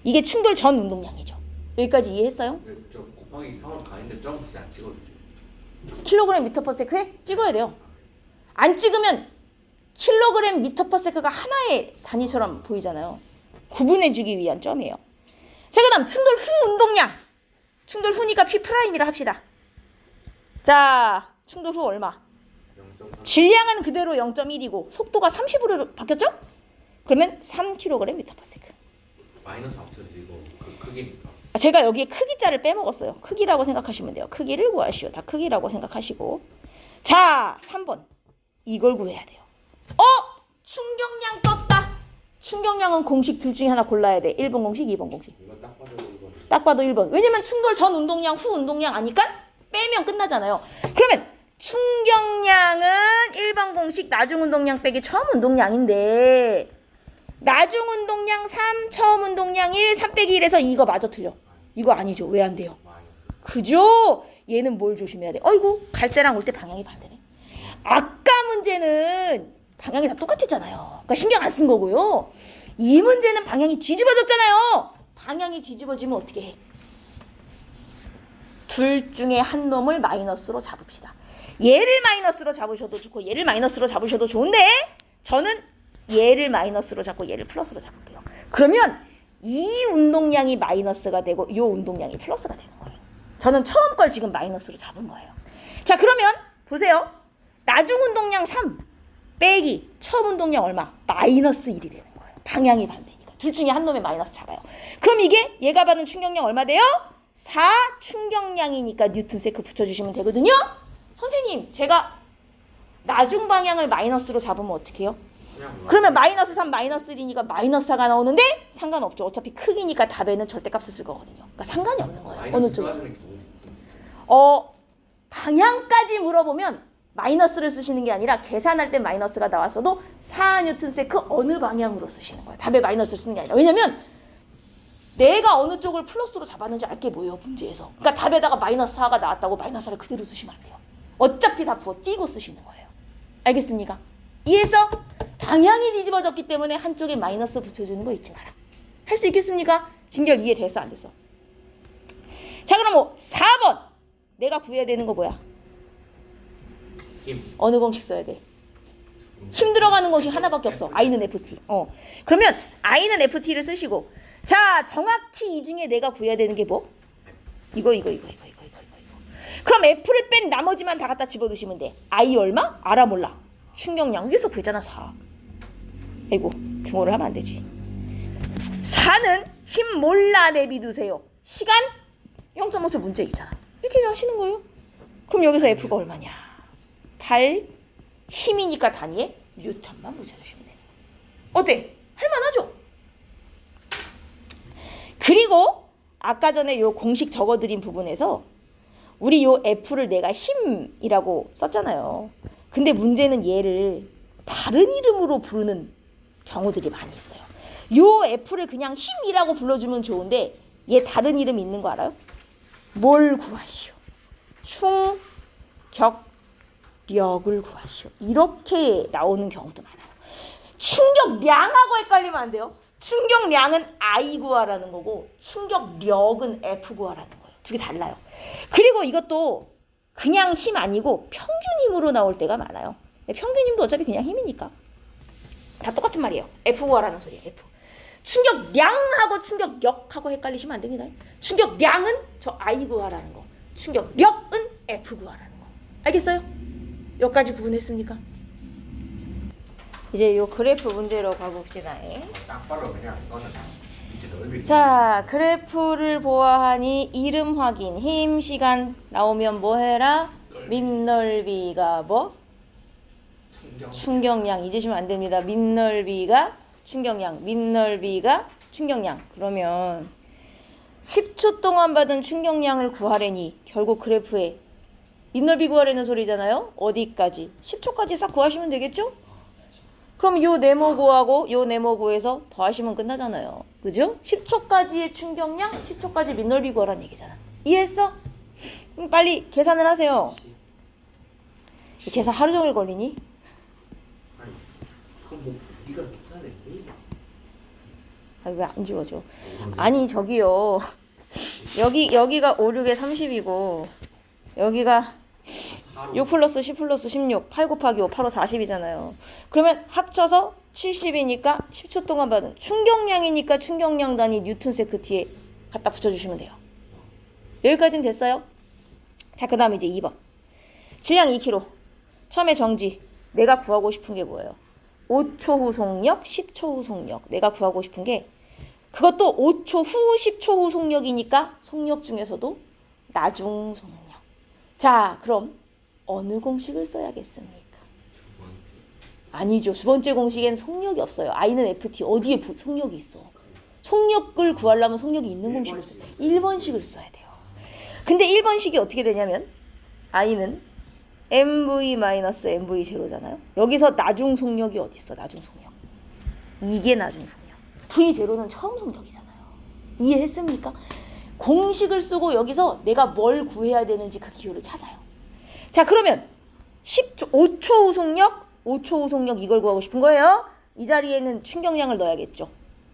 이게 충돌 전 운동량이죠. 여기까지 이해했어요? 저 곱하기 4원 가는데 점 굳이 안 찍어도 돼요. 킬로그램 미터퍼세크에 찍어야 돼요. 안 찍으면 킬로그램 미터퍼세크가 하나의 단위처럼 보이잖아요. 구분해주기 위한 점이에요. 자, 그 다음 충돌 후 운동량. 충돌 후니까 P'이라 합시다. 자, 충돌 후 얼마? 0.3 질량은 그대로 0.1이고 속도가 30으로 바뀌었죠? 그러면 3kg 미터퍼세크. 마이너스 합쳐서 이거 그 크기니까 제가 여기에 크기자를 빼먹었어요. 크기라고 생각하시면 돼요. 크기를 구하시오. 다 크기라고 생각하시고. 자, 3번. 이걸 구해야 돼요. 충격량 떴다. 충격량은 공식 둘 중에 하나 골라야 돼. 1번 공식, 2번 공식. 이거 딱 봐도 이거 딱 봐도 1번. 왜냐면 충돌 전 운동량, 후 운동량 아니까 빼면 끝나잖아요. 그러면 충격량은 1번 공식 나중 운동량 빼기 처음 운동량인데 나중 운동량 3, 처음 운동량 1, 3 빼기 1에서 이거 마저 틀려. 이거 아니죠. 왜 안 돼요? 마이너스 그죠? 얘는 뭘 조심해야 돼? 어이구, 갈 때랑 올 때 방향이 반대네. 아까 문제는 방향이 다 똑같았잖아요. 그러니까 신경 안 쓴 거고요. 이 문제는 방향이 뒤집어졌잖아요. 방향이 뒤집어지면 어떻게 해? 둘 중에 한 놈을 마이너스로 잡읍시다. 얘를 마이너스로 잡으셔도 좋고 얘를 마이너스로 잡으셔도 좋은데 저는 얘를 마이너스로 잡고 얘를 플러스로 잡을게요. 그러면 이 운동량이 마이너스가 되고 이 운동량이 플러스가 되는 거예요. 저는 처음 걸 지금 마이너스로 잡은 거예요. 자, 그러면 보세요. 나중 운동량 3 빼기 처음 운동량 얼마? 마이너스 1이 되는 거예요. 방향이 반대니까. 둘 중에 한 놈의 마이너스 잡아요. 그럼 이게 얘가 받는 충격량 얼마 돼요? 4 충격량이니까 뉴턴세크 붙여주시면 되거든요. 선생님, 제가 나중 방향을 마이너스로 잡으면 어떻게 해요? 그러면 마이너스 3, 마이너스 1이니까 마이너스 4가 나오는데 상관없죠. 어차피 크기니까 답에는 절대값을 쓸 거거든요. 그러니까 상관이 없는 거예요. 어느 쪽? 방향까지 물어보면 마이너스를 쓰시는 게 아니라 계산할 때 마이너스가 나왔어도 4N세크 어느 방향으로 쓰시는 거예요. 답에 마이너스를 쓰는 게 아니라. 왜냐면 내가 어느 쪽을 플러스로 잡았는지 알게 뭐예요, 문제에서. 그러니까 답에다가 마이너스 4가 나왔다고 마이너스 4를 그대로 쓰시면 안 돼요. 어차피 다 부어 띄고 쓰시는 거예요. 알겠습니까? 이해해서 방향이 뒤집어졌기 때문에 한쪽에 마이너스 붙여주는 거 잊지 마라. 할 수 있겠습니까? 진결 이해됐어, 안 됐어? 자, 그럼 4번. 내가 구해야 되는 거 뭐야? 힘 어느 공식 써야 돼? 힘 들어가는 공식 하나밖에 없어. I는 FT. 그러면 I는 FT를 쓰시고. 자, 정확히 이 중에 내가 구해야 되는 게 뭐? 이거. 그럼 F를 뺀 나머지만 다 갖다 집어넣으시면 돼. I 얼마? 알아 몰라. 충격량. 여기서 구했잖아, 4. 아이고, 등호를 하면 안 되지. 4는 힘 몰라 내비두세요. 시간 0.5초 문제 있잖아. 이렇게 하시는 거예요. 그럼 여기서 F가 얼마냐? 8. 힘이니까 단위에 뉴턴만 붙여주시면 돼요. 어때? 할만하죠? 그리고 아까 전에 요 공식 적어드린 부분에서 우리 요 F를 내가 힘이라고 썼잖아요. 근데 문제는 얘를 다른 이름으로 부르는 경우들이 많이 있어요. 요 F를 그냥 힘이라고 불러주면 좋은데 얘 다른 이름 있는 거 알아요? 뭘 구하시오? 충격량. 충격력을 구하시오. 이렇게 나오는 경우도 많아요. 충격량하고 헷갈리면 안 돼요. 충격량은 I 구하라는 거고 충격력은 F 구하라는 거예요. 두 개 달라요. 그리고 이것도 그냥 힘 아니고 평균 힘으로 나올 때가 많아요. 평균 힘도 어차피 그냥 힘이니까 다 똑같은 말이에요. F 구하라는 소리예요. F. 충격량하고 충격력하고 헷갈리시면 안 됩니다. 충격량은 저 I 구하라는 거. 충격력은 F 구하라는 거. 알겠어요? 여기까지 구분했습니까? 이제 요 그래프 문제로 가봅시다. 딱 봐도 그냥 이거는 밑에 넓이. 자, 그래프를 보아하니 이름 확인, 힘, 시간 나오면 뭐 해라? 밑넓이가 뭐? 충격량. 잊으시면 안 됩니다. 밑넓이가 충격량, 밑넓이가 충격량. 그러면 10초 동안 받은 충격량을 구하래니 결국 그래프에 밑넓이 구하라는 소리잖아요. 어디까지? 10초까지 싹 구하시면 되겠죠? 그럼 요 네모 구하고 요 네모 구해서 더하시면 끝나잖아요. 그죠? 10초까지의 충격량, 10초까지 밑넓이 구하라는 얘기잖아. 이해했어? 그럼 빨리 계산을 하세요. 이 계산 하루 종일 걸리니? 아니, 그럼 뭐 네가 써야 돼. 아, 왜 안 지워져? 아니 저기요. 여기가 5, 6에 30이고 여기가 6 플러스 10 플러스 16, 8 곱하기 5, 8, 5, 40이잖아요. 그러면 합쳐서 70이니까 10초 동안 받은 충격량이니까 충격량 단위 뉴턴 세컨트에 갖다 붙여주시면 돼요. 여기까지는 됐어요? 자, 그 다음에 이제 2번. 질량 2kg. 처음에 정지. 내가 구하고 싶은 게 뭐예요? 5초 후 속력, 10초 후 속력. 내가 구하고 싶은 게 그것도 5초 후, 10초 후 속력이니까 속력 중에서도 나중 속력. 자, 그럼 어느 공식을 써야겠습니까? 두 번째. 아니죠. 두 번째 공식엔 속력이 없어요. I는 FT. 어디에 속력이 있어? 속력을 구하려면 속력이 있는 공식을 써야 돼요. 1번식을 써야 돼요. 근데 1번식이 어떻게 되냐면 I는 MV-MV 제로잖아요. 여기서 나중 속력이 어디 있어? 나중 속력. 이게 나중 속력. V 제로는 처음 속력이잖아요. 이해했습니까? 공식을 쓰고 여기서 내가 뭘 구해야 되는지 그 기호를 찾아요. 자, 그러면 5초 후 속력, 5초 후 속력 이걸 구하고 싶은 거예요. 이 자리에는 충격량을 넣어야겠죠.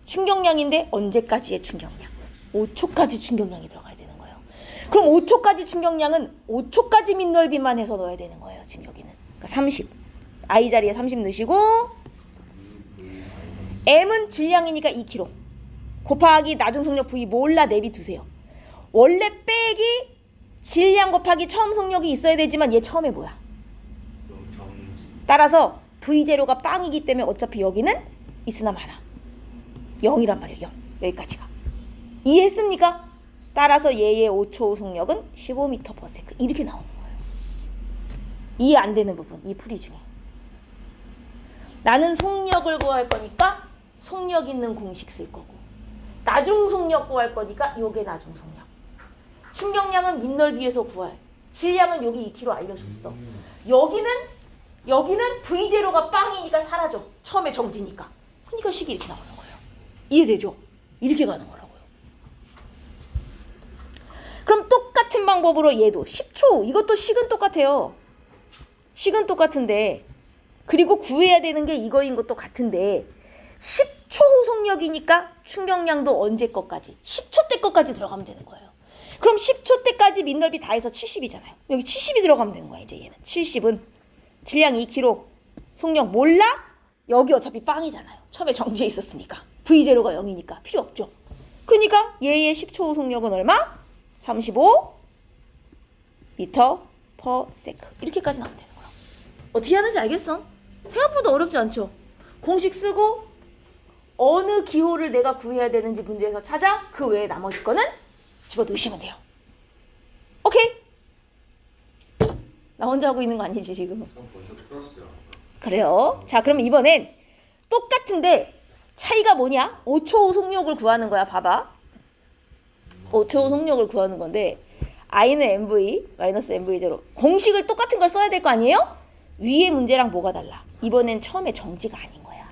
충격량인데 언제까지의 충격량? 5초까지 충격량이 들어가야 되는 거예요. 그럼 5초까지 충격량은 5초까지 밑넓이만 해서 넣어야 되는 거예요. 지금 여기는. 그러니까 30. I 자리에 30 넣으시고 M은 질량이니까 2kg. 곱하기 나중 속력 V 몰라 내비두세요. 원래 빼기 질량 곱하기 처음 속력이 있어야 되지만 얘 처음에 뭐야? 정지. 따라서 V0가 빵이기 때문에 어차피 여기는 있으나 마나 0이란 말이에요. 0. 여기까지가. 이해했습니까? 따라서 얘의 5초 후 속력은 15m/s 이렇게 나오는 거예요. 이해 안 되는 부분, 이 풀이 중에. 나는 속력을 구할 거니까 속력 있는 공식 쓸 거고 나중 속력 구할 거니까 요게 나중 속력. 충격량은 밑넓이에서 구할. 질량은 여기 2kg 알려줬어. 여기는 V0가 빵이니까 사라져. 처음에 정지니까. 그러니까 식이 이렇게 나오는 거예요. 이해되죠? 이렇게 가는 거라고요. 그럼 똑같은 방법으로 얘도 10초. 이것도 식은 똑같아요. 식은 똑같은데 그리고 구해야 되는 게 이거인 것도 같은데 10초 후 속력이니까 충격량도 언제 것까지? 10초 때 것까지 들어가면 되는 거예요. 그럼 10초 때까지 밑넓이 다 해서 70이잖아요. 여기 70이 들어가면 되는 거야. 이제 얘는 70은 질량 2kg 속력 몰라? 여기 어차피 빵이잖아요. 처음에 정지해 있었으니까 V0가 0이니까 필요 없죠. 그러니까 얘의 10초 후 속력은 얼마? 35 m/s 이렇게까지 나오면 되는 거야. 어떻게 하는지 알겠어? 생각보다 어렵지 않죠? 공식 쓰고 어느 기호를 내가 구해야 되는지 문제에서 찾아. 그 외에 나머지 거는 집어넣으시면 돼요. 오케이? 나 혼자 하고 있는 거 아니지 지금? 그럼 벌써 풀었어요. 그래요. 자, 그럼 이번엔 똑같은데 차이가 뭐냐? 5초 후 속력을 구하는 거야. 봐봐. 5초 후 속력을 구하는 건데 I는 MV, MV0. 공식을 똑같은 걸 써야 될 거 아니에요? 위에 문제랑 뭐가 달라? 이번엔 처음에 정지가 아닌 거야.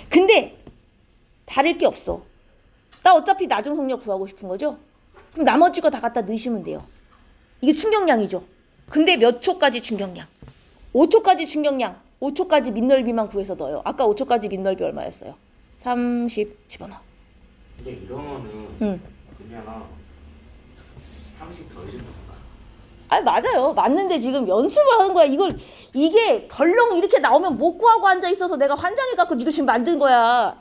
근데 다를 게 없어. 나 어차피 나중 속력 구하고 싶은 거죠? 그럼 나머지 거 다 갖다 넣으시면 돼요. 이게 충격량이죠? 근데 몇 초까지 충격량? 5초까지 충격량. 5초까지 밑넓이만 구해서 넣어요. 아까 5초까지 밑넓이 얼마였어요? 30 집어넣어. 근데 이러면은 응. 그냥 30 더 해주면 될까? 아 맞아요. 맞는데 지금 연습을 하는 거야. 이게 덜렁 이렇게 나오면 못 구하고 앉아 있어서 내가 환장해갖고 이거 지금 만든 거야.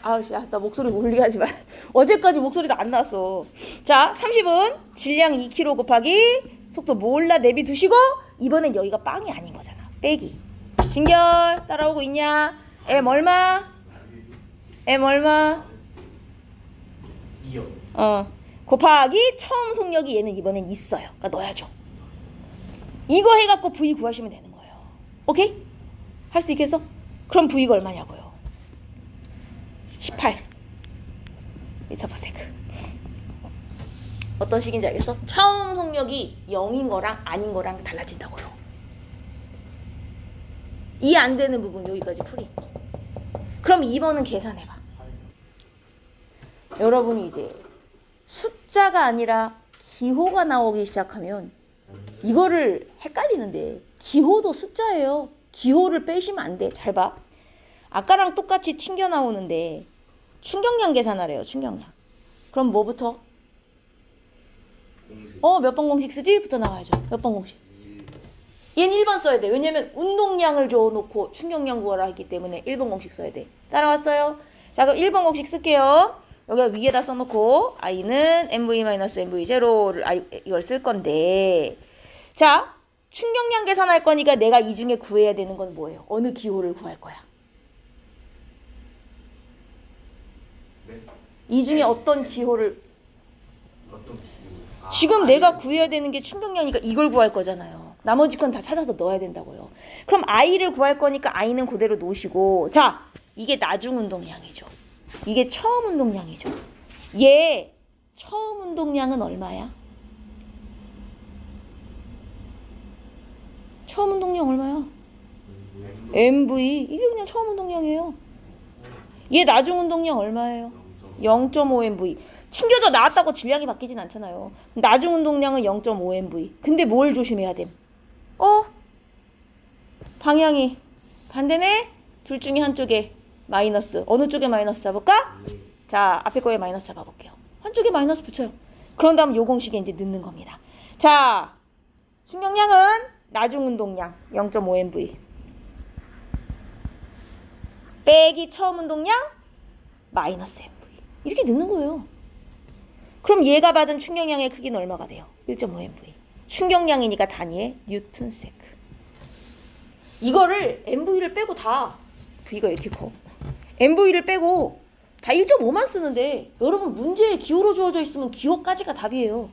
아우씨, 나 목소리 울리게 하지 마. 어제까지 목소리도 안 나왔어. 자, 30은 질량 2kg 곱하기 속도 몰라 내비 두시고 이번엔 여기가 빵이 아닌 거잖아. 빼기. 진결 따라오고 있냐? M 얼마? M 얼마? 2요. 곱하기 처음 속력이 얘는 이번엔 있어요. 그러니까 넣어야죠. 이거 해갖고 V 구하시면 되는 거예요. 오케이? 할 수 있겠어? 그럼 V가 얼마냐고요? 18 m/s. 어떤 식인지 알겠어? 처음 속력이 0인 거랑 아닌 거랑 달라진다고요. 이해 안 되는 부분 여기까지 풀이. 그럼 2번은 계산해봐. 여러분이 이제 숫자가 아니라 기호가 나오기 시작하면 이거를 헷갈리는데 기호도 숫자예요. 기호를 빼시면 안 돼. 잘 봐. 아까랑 똑같이 튕겨 나오는데 충격량 계산하래요. 충격량. 그럼 뭐부터? 공식. 몇 번 공식 쓰지? 부터 나와야죠. 몇 번 공식? 얘는 1번 써야 돼. 왜냐면 운동량을 줘놓고 충격량 구하라 했기 때문에 1번 공식 써야 돼. 따라왔어요? 자, 그럼 1번 공식 쓸게요. 여기가 위에다 써놓고 i는 mv-mv0를 이걸 쓸 건데, 자, 충격량 계산할 거니까 내가 이 중에 구해야 되는 건 뭐예요? 어느 기호를 구할 거야? 네? 이 중에 어떤 기호를 어떤 기호? 지금 내가 구해야 되는 게 충격량이니까 이걸 구할 거잖아요. 나머지 건 다 찾아서 넣어야 된다고요. 그럼 i를 구할 거니까 i는 그대로 놓으시고, 자, 이게 나중 운동량이죠. 이게 처음 운동량이죠. 얘 처음 운동량은 얼마야? 처음 운동량 얼마야? MV. 이게 그냥 처음 운동량이에요. 얘 나중 운동량 얼마예요? 0.5MV. 튕겨져 나왔다고 질량이 바뀌진 않잖아요. 나중 운동량은 0.5MV. 근데 뭘 조심해야 됨? 방향이 반대네? 둘 중에 한쪽에 마이너스. 어느 쪽에 마이너스 잡을까? 자, 앞에 거에 마이너스 잡아볼게요. 한쪽에 마이너스 붙여요. 그런 다음 요 공식에 이제 넣는 겁니다. 자, 충격량은 나중 운동량 0.5MV 빼기 처음 운동량 마이너스 MV. 이렇게 넣는 거예요. 그럼 얘가 받은 충격량의 크기는 얼마가 돼요? 1.5MV. 충격량이니까 단위에 뉴턴 세크. 이거를 MV를 빼고 다 V가 이렇게 커. MV를 빼고 다 1.5만 쓰는데 여러분 문제에 기호로 주어져 있으면 기호까지가 답이에요.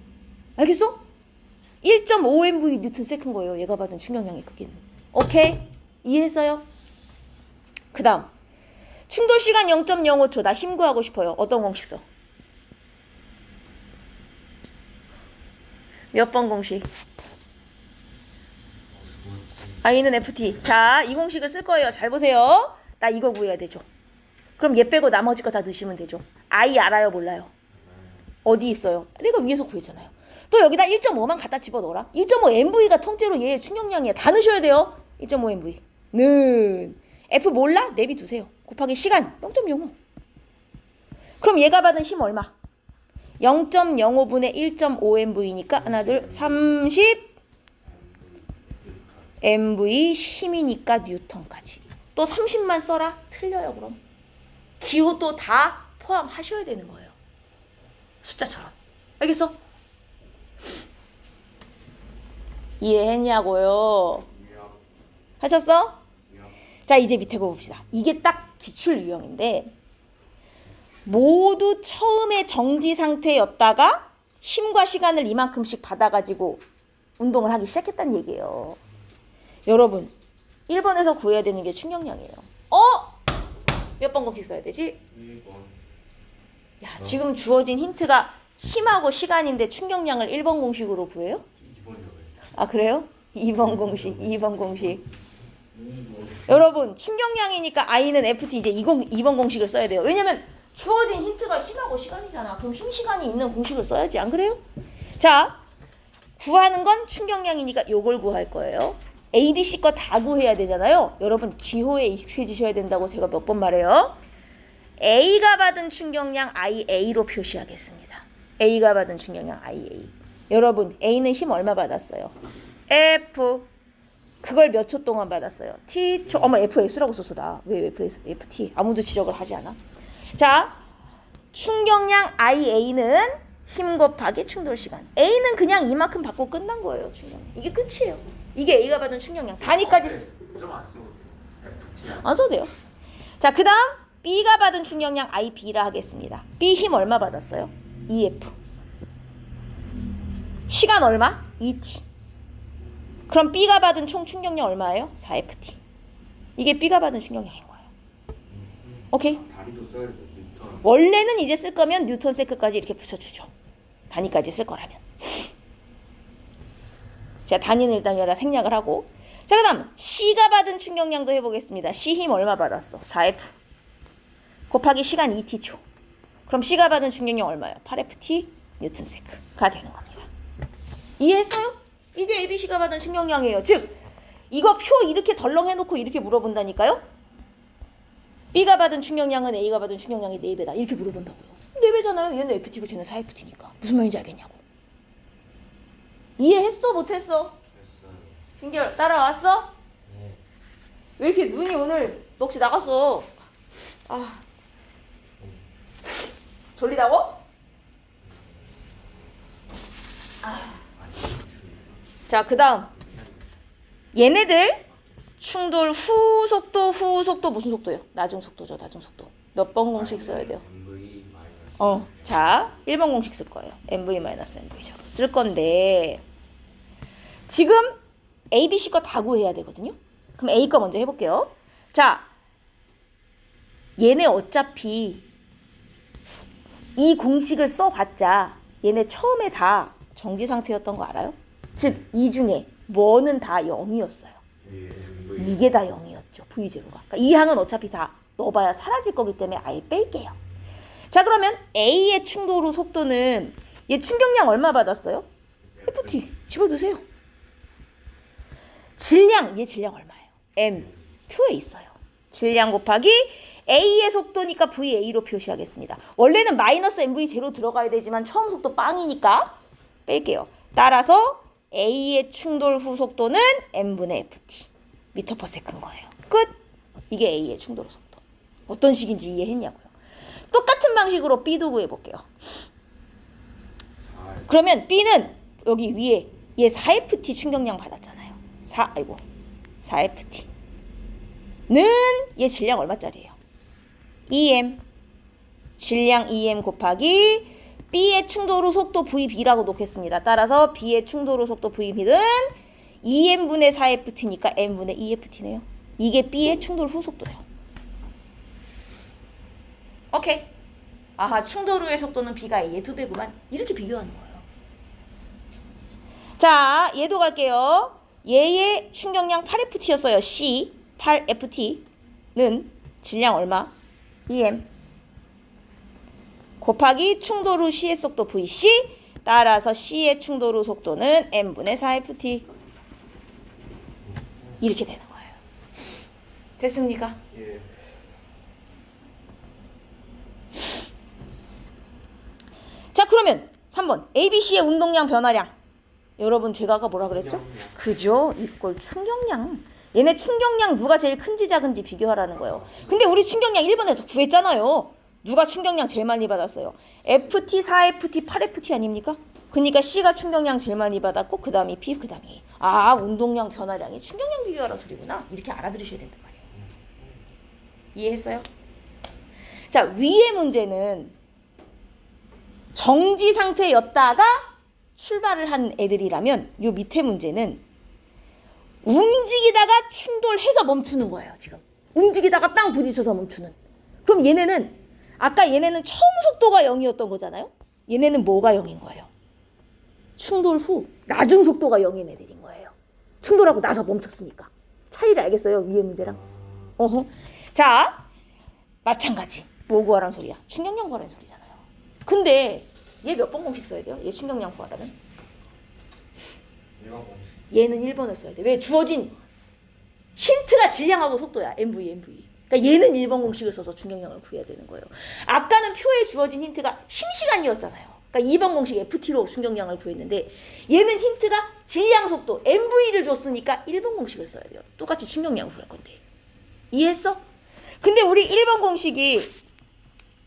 알겠어? 1.5MV 뉴턴 세크인 거예요. 얘가 받은 충격량의 크기는. 오케이? 이해했어요? 그 다음 충돌 시간 0.05초. 나 힘 구하고 싶어요. 어떤 공식 써? 몇 번 공식? i는 ft. 자, 이 공식을 쓸 거예요. 잘 보세요. 나 이거 구해야 되죠. 그럼 얘 빼고 나머지 거 다 넣으시면 되죠. i 알아요? 몰라요? 어디 있어요? 내가 위에서 구했잖아요. 또 여기다 1.5만 갖다 집어넣어라. 1.5MV가 통째로 얘의 충격량이야. 다 넣으셔야 돼요. 1.5MV는 F 몰라? 내비 두세요. 곱하기 시간 0.05. 그럼 얘가 받은 힘 얼마? 0.05분의 1.5MV니까 하나 둘 30 MV 힘이니까 뉴턴까지. 또 30만 써라? 틀려요. 그럼 기호도 다 포함하셔야 되는 거예요. 숫자처럼. 알겠어? 이해했냐고요? 하셨어? 자, 이제 밑에 거 봅시다. 이게 딱 기출 유형인데 모두 처음에 정지 상태였다가 힘과 시간을 이만큼씩 받아가지고 운동을 하기 시작했다는 얘기예요. 여러분 1번에서 구해야 되는 게 충격량이에요. 몇 번 공식 써야 되지? 1번. 야, 지금 주어진 힌트가 힘하고 시간인데 충격량을 1번 공식으로 구해요? 2번이요. 아, 그래요? 2번 공식, 2번 공식. 여러분 충격량이니까 i는 ft. 이제 2번 공식을 써야 돼요. 왜냐면 주어진 힌트가 힘하고 시간이잖아. 그럼 힘 시간이 있는 공식을 써야지. 안 그래요? 자, 구하는 건 충격량이니까 요걸 구할 거예요. A, B, C 거 다 구해야 되잖아요. 여러분 기호에 익숙해지셔야 된다고 제가 몇 번 말해요. A가 받은 충격량 IA로 표시하겠습니다. A가 받은 충격량 IA. 여러분 A는 힘 얼마 받았어요? F. 그걸 몇 초 동안 받았어요? T초. 어머 FS라고 썼어 나. 왜 FS, FT. 아무도 지적을 하지 않아. 자, 충격량 IA는 힘 곱하기 충돌 시간. A는 그냥 이만큼 받고 끝난 거예요. 충격량. 이게 끝이에요. 이게 A가 받은 충격량. 단위까지 좀안 써도 돼요. 안 써도 돼요. 자, 그 다음 B가 받은 충격량 IB라 하겠습니다. B 힘 얼마 받았어요? EF. 시간 얼마? ET. 그럼 B가 받은 총 충격량 얼마예요? 4FT. 이게 B가 받은 충격량인 거예요. 오케이? 다리도 써야죠. 뉴턴. 원래는 이제 쓸 거면 뉴턴 세크까지 이렇게 붙여주죠. 단위까지 쓸 거라면. 자, 단위는 일단 여기다 생략을 하고. 자, 그 다음 C가 받은 충격량도 해보겠습니다. C 힘 얼마 받았어? 4F. 곱하기 시간 2T초. 그럼 C가 받은 충격량 얼마예요? 8FT 뉴턴 세크가 되는 겁니다. 이해했어요? 이게 ABC가 받은 충격량이에요. 즉 이거 표 이렇게 덜렁 해놓고 이렇게 물어본다니까요. B가 받은 충격량은 A가 받은 충격량이 4배다. 이렇게 물어본다고요. 4배잖아요. 얘는 FT고 쟤는 4FT니까. 무슨 말인지 알겠냐고. 이해했어? 못했어? 됐어요. 신결 따라왔어? 네. 왜 이렇게 눈이 오늘 넋이 나갔어? 아, 졸리다고? 자, 그 다음 얘네들 충돌 후 속도 무슨 속도요? 나중 속도죠. 나중 속도. 몇 번 공식 써야 돼요? MV 마이너스. 자 1번 공식 쓸 거예요. MV-MV죠. 쓸 건데 지금 A, B, C 거 다 구해야 되거든요. 그럼 A 거 먼저 해볼게요. 자, 얘네 어차피 이 공식을 써봤자 얘네 처음에 다 정지 상태였던 거 알아요? 즉 이 중에 뭐는 다 0이었어요. MV. 이게 다 0이었죠. V0가. 그러니까 이 항은 어차피 다 넣어봐야 사라질 거기 때문에 아예 뺄게요. 자, 그러면 A의 충돌 후 속도는 얘 충격량 얼마 받았어요? FT. 집어넣으세요. 질량. 얘 질량 얼마예요? M. 표에 있어요. 질량 곱하기 A의 속도니까 VA로 표시하겠습니다. 원래는 마이너스 MV0 들어가야 되지만 처음 속도 빵이니까 뺄게요. 따라서 A의 충돌 후 속도는 M분의 FT. 미터 퍼 세컨 거예요. 끝. 이게 A의 충돌 후 속도. 어떤 식인지 이해했냐고요. 똑같은 방식으로 B도 구해볼게요. 그러면 B는 여기 위에 얘 4FT 충격량 받았잖아요. 4FT는 얘 질량 얼마짜리예요? EM. 질량 EM 곱하기 B의 충돌 후 속도 VB라고 놓겠습니다. 따라서 B의 충돌 후 속도 VB는 2M분의 4FT니까 M분의 2FT네요. 이게 B의 충돌 후 속도예요. 오케이. 아하, 충돌 후의 속도는 B가 A의 2배구만. 이렇게 비교하는 거예요. 자, 얘도 갈게요. 얘의 충격량 8FT였어요. C 8FT는 질량 얼마? EM 곱하기 충돌 후 C의 속도 VC. 따라서 C의 충돌 후 속도는 M분의 4FT. 이렇게 되는 거예요. 됐습니까? 예. 자, 그러면 3번 ABC의 운동량 변화량. 여러분 제가 아까 뭐라 그랬죠? 충격량. 그죠? 이꼴 충격량. 얘네 충격량 누가 제일 큰지 작은지 비교하라는 거예요. 근데 우리 충격량 1번에서 구했잖아요. 누가 충격량 제일 많이 받았어요? FT, 4FT, 8FT 아닙니까? 그러니까 C가 충격량 제일 많이 받았고 그 다음이 B, 그 다음이 아, 운동량 변화량이 충격량 비교하라는 소리구나. 이렇게 알아들으셔야 된단 말이에요. 이해했어요? 자, 위의 문제는 정지 상태였다가 출발을 한 애들이라면 요 밑에 문제는 움직이다가 충돌해서 멈추는 거예요. 지금 움직이다가 빵 부딪혀서 멈추는. 그럼 얘네는 아까 얘네는 처음 속도가 0이었던 거잖아요. 얘네는 뭐가 0인 거예요? 충돌 후 나중 속도가 0인 애들인 거예요. 충돌하고 나서 멈췄으니까. 차이를 알겠어요? 위의 문제랑. 어허. 자, 마찬가지. 뭐 구하라는 소리야? 충격량 구하라는 소리잖아요. 근데 얘 몇 번 공식 써야 돼요? 얘 충격량 구하라면? 일반 공식. 얘는 1번을 써야 돼. 왜? 주어진 힌트가 질량하고 속도야. MV. 그러니까 얘는 1번 공식을 써서 충격량을 구해야 되는 거예요. 아까는 표에 주어진 힌트가 힘시간이었잖아요. 그러니까 2번 공식 FT로 충격량을 구했는데 얘는 힌트가 질량 속도 MV를 줬으니까 1번 공식을 써야 돼요. 똑같이 충격량을 구할 건데. 이해했어? 근데 우리 1번 공식이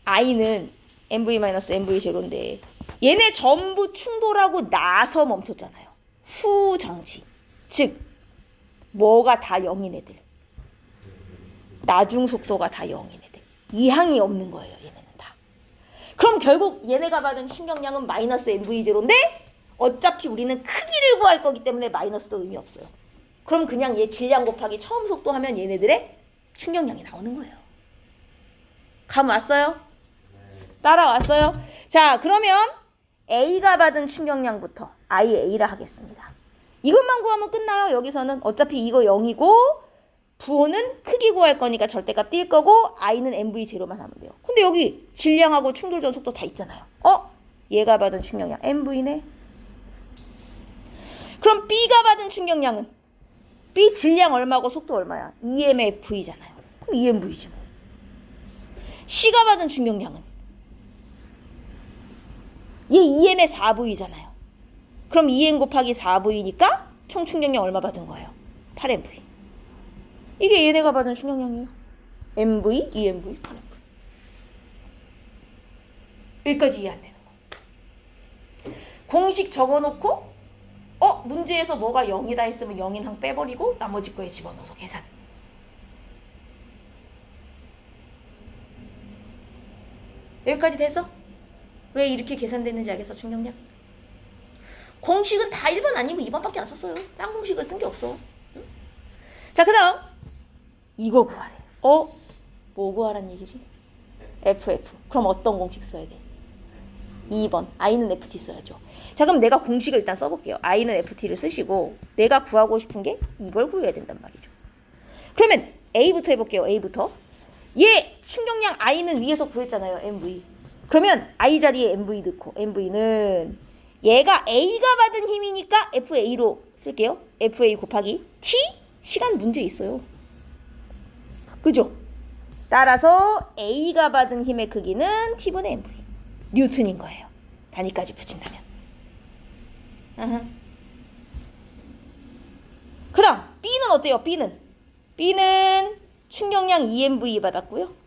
I는 MV-MV0인데 얘네 전부 충돌하고 나서 멈췄잖아요. 후 정지. 즉 뭐가 다 0인 애들. 나중 속도가 다 0인 애들. 이항이 없는 거예요. 얘네는 다. 그럼 결국 얘네가 받은 충격량은 마이너스 MV0인데 어차피 우리는 크기를 구할 거기 때문에 마이너스도 의미 없어요. 그럼 그냥 얘 질량 곱하기 처음 속도 하면 얘네들의 충격량이 나오는 거예요. 감 왔어요? 따라왔어요? 자, 그러면 A가 받은 충격량부터 IA라 하겠습니다. 이것만 구하면 끝나요. 여기서는 어차피 이거 0이고 부호는 크기 구할 거니까 절대값 띌 거고 I는 MV0만 하면 돼요. 근데 여기 질량하고 충돌 전 속도 다 있잖아요. 얘가 받은 충격량 MV네. 그럼 B가 받은 충격량은 B 질량 얼마고 속도 얼마야? EMF이잖아요. 그럼 EMV지 뭐. C가 받은 충격량은 얘 EM의 4V잖아요. 그럼 EM 곱하기 4V니까 총 충격량 얼마 받은 거예요? 8MV. 이게 얘네가 받은 충격량이에요. MV, EMV, 8MV. 여기까지 이해 안 되는 거. 공식 적어놓고 문제에서 뭐가 0이다 했으면 0인 항 빼버리고 나머지 거에 집어넣어서 계산. 여기까지 됐어? 왜 이렇게 계산됐는지 알겠어? 충격량? 공식은 다 1번 아니면 2번밖에 안 썼어요. 딴 공식을 쓴 게 없어. 응? 자, 그 다음 이거 구하래. 뭐 구하란 얘기지? FF. 그럼 어떤 공식 써야 돼? 2번. I는 FT 써야죠. 자, 그럼 내가 공식을 일단 써볼게요. I는 FT를 쓰시고 내가 구하고 싶은 게 이걸 구해야 된단 말이죠. 그러면 A부터 해볼게요. A부터. 얘 충격량 I는 위에서 구했잖아요. MV. 그러면 I 자리에 MV 넣고 MV는 얘가 A가 받은 힘이니까 FA로 쓸게요. FA 곱하기 T 시간 문제 있어요. 그죠? 따라서 A가 받은 힘의 크기는 T분의 MV. 뉴턴인 거예요. 단위까지 붙인다면. 그 다음 B는 어때요? B는 충격량 EMV 받았고요.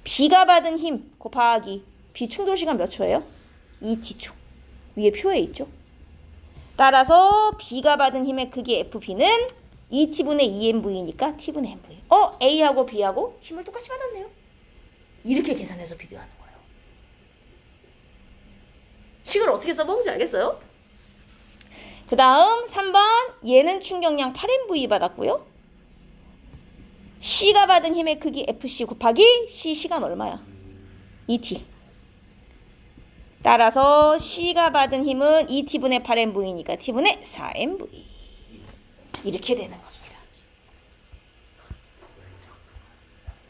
B가 받은 힘 곱하기 B 충돌 시간 몇 초예요? 2T초. 위에 표에 있죠. 따라서 B가 받은 힘의 크기 FB는 2T분의 EMV니까 T분의 MV. A하고 B하고 힘을 똑같이 받았네요. 이렇게 계산해서 비교하는 거예요. 식을 어떻게 써먹는지 알겠어요? 그 다음 3번 얘는 충격량 8MV 받았고요. C가 받은 힘의 크기 FC 곱하기 C 시간 얼마야? 2T. 따라서 C가 받은 힘은 2T분의 8MV니까 T분의 4MV. 이렇게 되는 겁니다.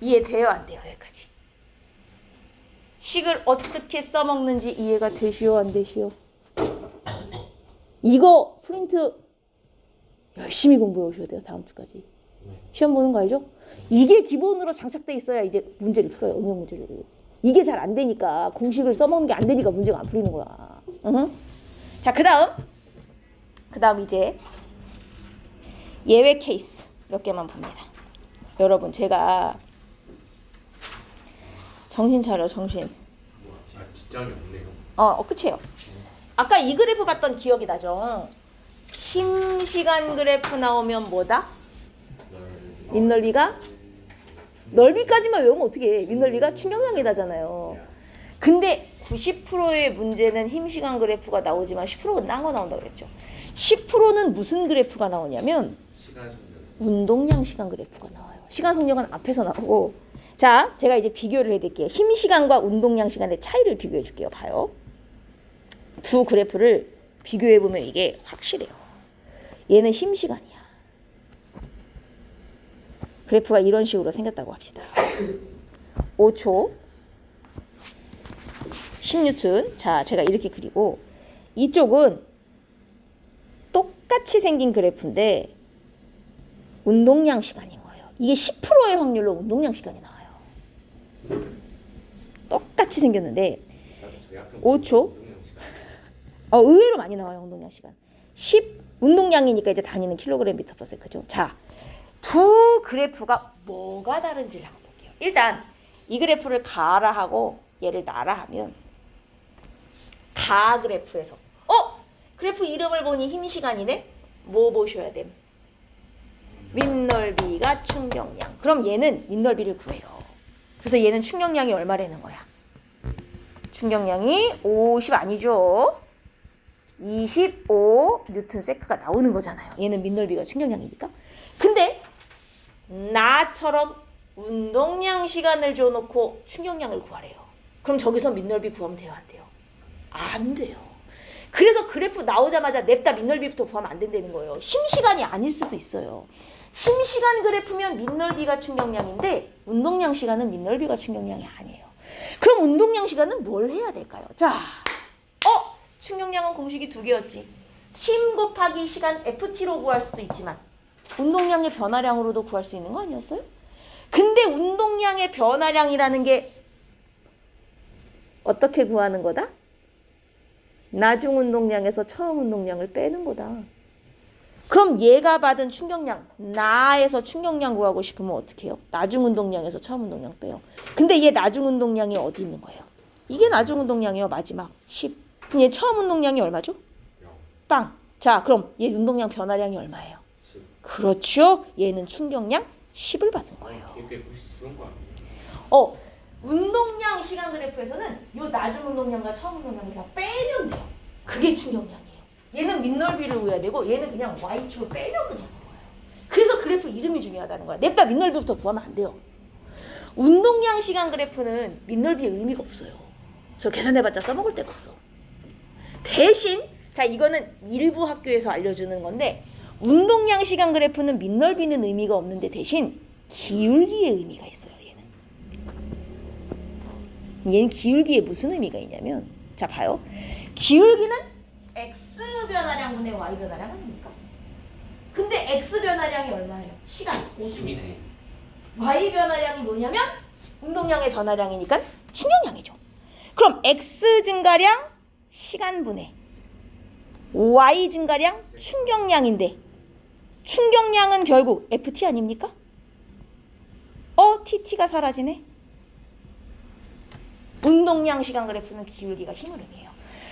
이해돼요? 안 돼요? 여기까지. 식을 어떻게 써먹는지 이해가 되시오? 안 되시오? 이거 프린트 열심히 공부해 오셔야 돼요. 다음 주까지. 시험 보는 거 알죠? 이게 기본으로 장착돼 있어야 이제 문제를 풀어요. 응용 문제를. 이게 잘 안 되니까 공식을 써먹는 게 안 되니까 문제가 안 풀리는 거야. 자, 그 다음 이제 예외 케이스 몇 개만 봅니다. 여러분 제가 정신 차려 정신. 직장이 없네요. 끝이에요. 아까 이 그래프 봤던 기억이 나죠? 힘 시간 그래프 나오면 뭐다? 윗넓이가? 넓이까지만 외우면 어떻게 해? 윗넓이가 충격량이다잖아요. 근데 90%의 문제는 힘 시간 그래프가 나오지만 10%는 딴 거 나온다 그랬죠. 10%는 무슨 그래프가 나오냐면 운동량 시간 그래프가 나와요. 시간 속력은 앞에서 나오고. 자, 제가 이제 비교를 해드릴게요. 힘 시간과 운동량 시간의 차이를 비교해 줄게요. 봐요. 두 그래프를 비교해보면 이게 확실해요. 얘는 힘 시간이야. 그래프가 이런 식으로 생겼다고 합시다. 5초 10뉴턴. 자, 제가 이렇게 그리고 이쪽은 똑같이 생긴 그래프인데 운동량 시간인 거예요. 이게 10%의 확률로 운동량 시간이 나와요. 똑같이 생겼는데 나도 저희 학교 5초. 운동량 시간. 의외로 많이 나와요. 운동량 시간. 10 운동량이니까 이제 다니는 킬로그램 미터 퍼 세크죠. 자, 두 그래프가 뭐가 다른지를 한번 볼게요. 일단 이 그래프를 가라 하고 얘를 나라 하면 가 그래프에서 그래프 이름을 보니 힘 시간이네. 뭐 보셔야 됨? 밑넓이가 충격량. 그럼 얘는 밑넓이를 구해요. 그래서 얘는 충격량이 얼마라는 거야? 충격량이 50 아니죠? 25 뉴턴 세크가 나오는 거잖아요. 얘는 밑넓이가 충격량이니까. 근데 나처럼 운동량 시간을 줘놓고 충격량을 구하래요. 그럼 저기서 밑넓이 구하면 돼요? 안 돼요? 안 돼요. 그래서 그래프 나오자마자 냅다 밑넓이부터 구하면 안 된다는 거예요. 힘 시간이 아닐 수도 있어요. 힘 시간 그래프면 밑넓이가 충격량인데 운동량 시간은 밑넓이가 충격량이 아니에요. 그럼 운동량 시간은 뭘 해야 될까요? 자, 충격량은 공식이 두 개였지. 힘 곱하기 시간 FT로 구할 수도 있지만 운동량의 변화량으로도 구할 수 있는 거 아니었어요? 근데 운동량의 변화량이라는 게 어떻게 구하는 거다? 나중 운동량에서 처음 운동량을 빼는 거다. 그럼 얘가 받은 충격량, 나에서 충격량 구하고 싶으면 어떻게 해요? 나중 운동량에서 처음 운동량 빼요. 근데 얘 나중 운동량이 어디 있는 거예요? 이게 나중 운동량이에요. 마지막 10. 그럼 얘 처음 운동량이 얼마죠? 빵. 자, 그럼 얘 운동량 변화량이 얼마예요? 10. 그렇죠. 얘는 충격량 10을 받은 거예요. 이게 혹시 그런 거 아니에요? 운동량 시간 그래프에서는 요 낮은 운동량과 처음 운동량을 그냥 빼면 돼요. 그게 충격량이에요. 얘는 밑넓이를 구해야 되고 얘는 그냥 y축을 빼면 되는 거예요. 그래서 그래프 이름이 중요하다는 거야. 냅다 밑넓이부터 구하면 안 돼요. 운동량 시간 그래프는 밑넓이의 의미가 없어요. 저 계산해봤자 써먹을 데가 없어. 대신 자 이거는 일부 학교에서 알려주는 건데 운동량 시간 그래프는 밑넓이는 의미가 없는데 대신 기울기의 의미가 있어요. 얘는 기울기에 무슨 의미가 있냐면 자 봐요. 기울기는 x 변화량분의 y 변화량 아닙니까? 근데 x 변화량이 얼마예요? 시간 5초. 힘이네. y 변화량이 뭐냐면 운동량의 변화량이니까 충격량이죠. 그럼 x 증가량 시간분의 y 증가량 충격량인데 충격량은 결국 ft 아닙니까? tt가 사라지네. 운동량 시간 그래프는 기울기가 힘을 의미해요.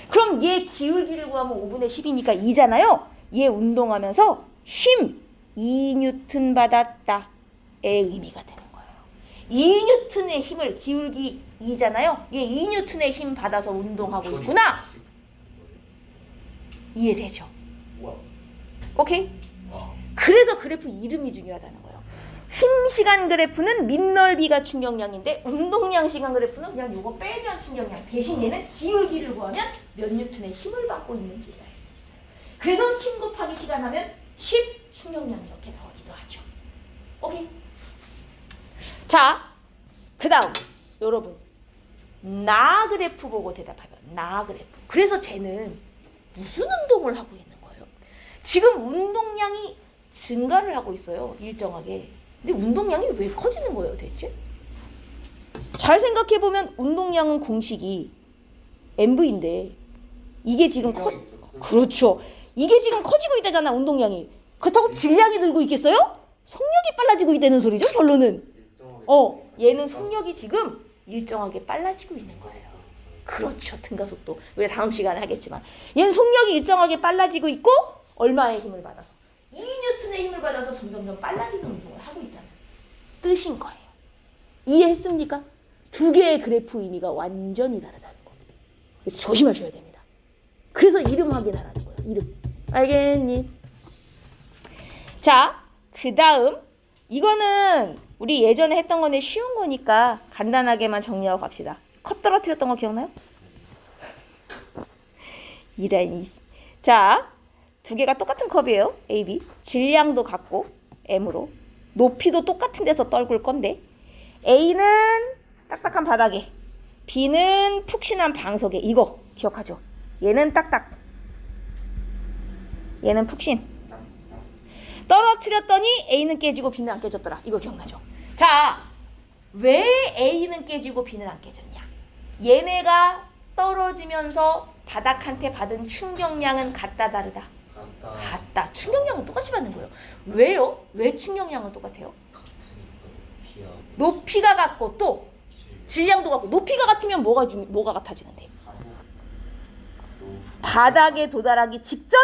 그럼 얘 기울기를 구하면 5분의 10이니까 2잖아요. 얘 운동하면서 힘 2뉴턴 받았다의 의미가 되는 거예요. 2뉴턴의 힘을 기울기 2잖아요. 얘 2뉴턴의 힘 받아서 운동하고 있구나. 이해되죠? 오케이? 그래서 그래프 이름이 중요하다는 거예요. 힘 시간 그래프는 밑넓이가 충격량인데 운동량 시간 그래프는 그냥 요거 빼면 충격량. 대신 얘는 기울기를 구하면 몇 뉴턴의 힘을 받고 있는지를 알 수 있어요. 그래서 힘 곱하기 시간 하면 10 충격량이 이렇게 나오기도 하죠. 오케이? 자, 그 다음 여러분 나 그래프 보고 대답하면 나 그래프. 그래서 쟤는 무슨 운동을 하고 있는 거예요? 지금 운동량이 증가를 하고 있어요. 일정하게. 근데 운동량이 왜 커지는 거예요 대체? 잘 생각해보면 운동량은 공식이 MV인데 이게 지금 그렇죠. 이게 지금 커지고 있다잖아 운동량이. 그렇다고 질량이 늘고 있겠어요? 속력이 빨라지고 있다는 소리죠 결론은. 얘는 속력이 지금 일정하게 빨라지고 있는 거예요. 그렇죠. 등가속도. 우리가 다음 시간에 하겠지만 얘는 속력이 일정하게 빨라지고 있고 얼마의 힘을 받아서 2뉴턴의 힘을 받아서 점점점 빨라지는 운동을 하고 있다는 뜻인 거예요. 이해했습니까? 두 개의 그래프 의미가 완전히 다르다는 겁니다. 그래서 조심하셔야 됩니다. 그래서 이름 확인하라는 거예요. 이름. 알겠니? 자, 그 다음 이거는 우리 예전에 했던 건데 쉬운 거니까 간단하게만 정리하고 갑시다. 컵 떨어뜨렸던 거 기억나요? 이라니. 자, 두 개가 똑같은 컵이에요. A, B. 질량도 같고 M으로. 높이도 똑같은 데서 떨굴 건데 A는 딱딱한 바닥에 B는 푹신한 방석에. 이거 기억하죠? 얘는 딱딱 얘는 푹신. 떨어뜨렸더니 A는 깨지고 B는 안 깨졌더라. 이거 기억나죠? 자, 왜 A는 깨지고 B는 안 깨졌냐? 얘네가 떨어지면서 바닥한테 받은 충격량은 같다 다르다? 같다. 충격량은 똑같이 받는 거예요. 왜요? 왜 충격량은 똑같아요? 높이가 같고 또 질량도 같고. 높이가 같으면 뭐가 같아지는데? 바닥에 도달하기 직전?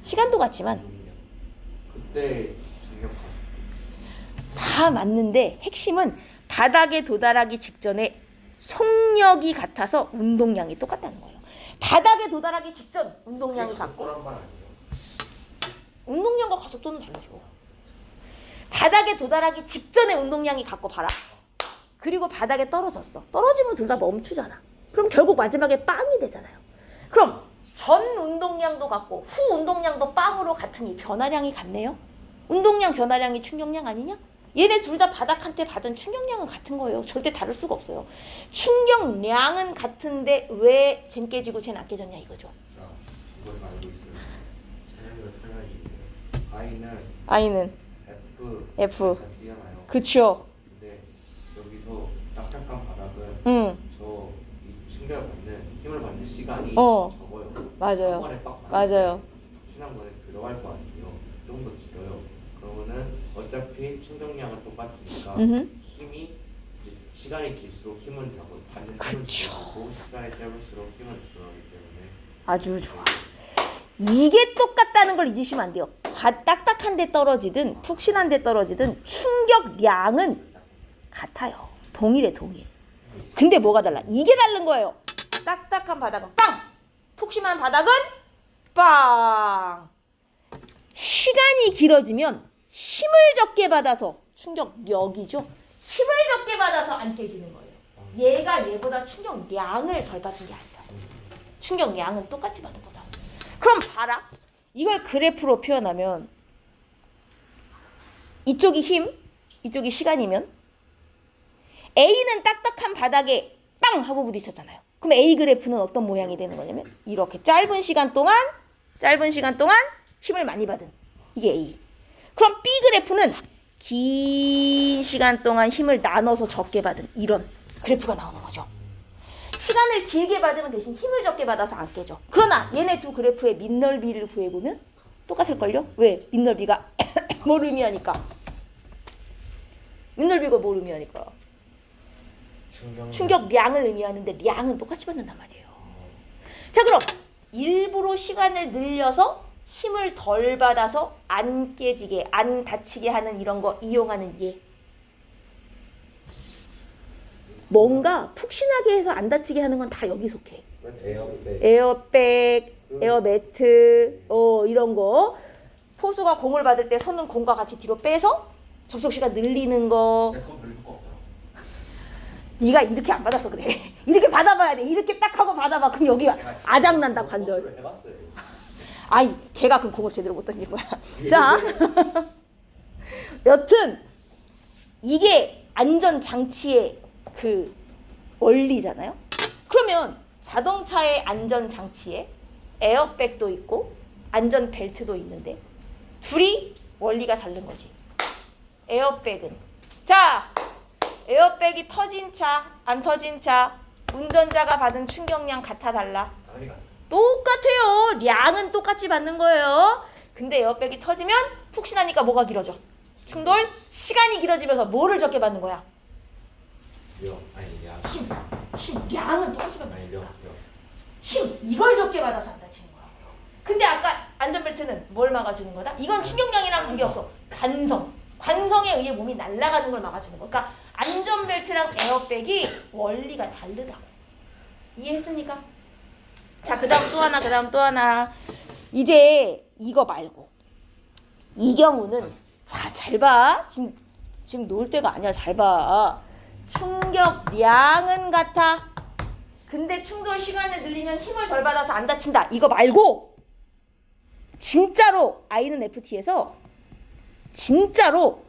시간도 같지만 그때 중력파 다 맞는데 핵심은 바닥에 도달하기 직전에 속력이 같아서 운동량이 똑같다는 거예요. 바닥에 도달하기 직전 운동량이 같고 말 아니에요? 운동량과 가속도는 다르죠. 바닥에 도달하기 직전에 운동량이 같고 봐라. 그리고 바닥에 떨어졌어. 떨어지면 둘 다 멈추잖아. 그럼 결국 마지막에 빵이 되잖아요. 그럼 전 운동량도 같고 후 운동량도 빵으로 같으니 변화량이 같네요. 운동량 변화량이 충격량 아니냐? 얘네 둘 다 바닥한테 받은 충격량은 같은 거예요. 절대 다를 수가 없어요. 충격량은 같은데 왜 쟨 깨지고 쟨 안 깨졌냐 이거죠. 자, 이걸 알고 있어요. 찬영이가 설명해 주세요. I는 F. 다 뛰어나요. 그쵸. 근데 여기서 딱딱한 바닥은 응. 이 충격을 받는 힘을 받는 시간이 어. 적어요. 맞아요. 한 번에 빡 맞아요. 지난 번에 들어갈 거 아니에요. 좀 더 길어요. 그러면은 어차피 충격량은 똑같으니까 힘이 이제 시간이 길수록 힘은 적고 받는 힘은 적고 시간이 짧을수록 힘은 늘어나기 때문에 아주 좋아. 이게 똑같다는 걸 잊으시면 안 돼요. 딱딱한 데 떨어지든 푹신한 데 떨어지든 충격량은 같아요. 동일해 동일. 근데 뭐가 달라? 이게 다른 거예요. 딱딱한 바닥은 빵! 푹신한 바닥은 빵! 시간이 길어지면 힘을 적게 받아서 충격력이죠. 힘을 적게 받아서 안 깨지는 거예요. 얘가 얘보다 충격량을 덜 받은 게 아니라 충격량은 똑같이 받은 거다. 그럼 봐라. 이걸 그래프로 표현하면 이쪽이 힘, 이쪽이 시간이면 A는 딱딱한 바닥에 빵 하고 부딪혔잖아요. 그럼 A 그래프는 어떤 모양이 되는 거냐면 이렇게 짧은 시간 동안 힘을 많이 받은 이게 A. 그럼 B 그래프는 긴 시간 동안 힘을 나눠서 적게 받은 이런 그래프가 나오는 거죠. 시간을 길게 받으면 대신 힘을 적게 받아서 안 깨져. 그러나 얘네 두 그래프의 밑넓이를 구해보면 똑같을걸요? 왜? 밑넓이가 뭘 의미하니까? 밑넓이가 뭘 의미하니까? 충격량을 의미하는데 량은 똑같이 받는단 말이에요. 자, 그럼 일부러 시간을 늘려서 힘을 덜 받아서 안 깨지게, 안 다치게 하는 이런 거 이용하는 얘. 뭔가 푹신하게 해서 안 다치게 하는 건 다 여기 속해. 에어백, 에어매트, 이런 거. 포수가 공을 받을 때 손은 공과 같이 뒤로 빼서 접속 시간 늘리는 거. 네가 이렇게 안 받아서 그래. 이렇게 받아봐야 돼. 이렇게 딱 하고 받아봐. 그럼 여기가 아작난다 관절. 아이, 걔가 그 공을 제대로 못 던진 거야. 자, 여튼 이게 안전장치의 그 원리잖아요. 그러면 자동차의 안전장치에 에어백도 있고 안전벨트도 있는데 둘이 원리가 다른 거지. 에어백은 자, 에어백이 터진 차, 안 터진 차 운전자가 받은 충격량 같아 달라? 똑같아요. 량은 똑같이 받는 거예요. 근데 에어백이 터지면 푹신하니까 뭐가 길어져? 충돌? 시간이 길어지면서 뭐를 적게 받는 거야? 힘, 량은 똑같이 받는 거야. 힘, 이걸 적게 받아서 안 다치는 거라고요. 근데 아까 안전벨트는 뭘 막아주는 거다? 이건 충격량이랑 관계없어. 관성에 의해 몸이 날아가는 걸 막아주는 거. 그러니까 안전벨트랑 에어백이 원리가 다르다고. 이해했습니까? 자, 그 다음 또 하나. 이제 이거 말고 이 경우는 자, 잘 봐. 지금 놓을 때가 아니야. 잘 봐. 충격량은 같아. 근데 충돌 시간을 늘리면 힘을 덜 받아서 안 다친다. 이거 말고 진짜로 I는 FT에서 진짜로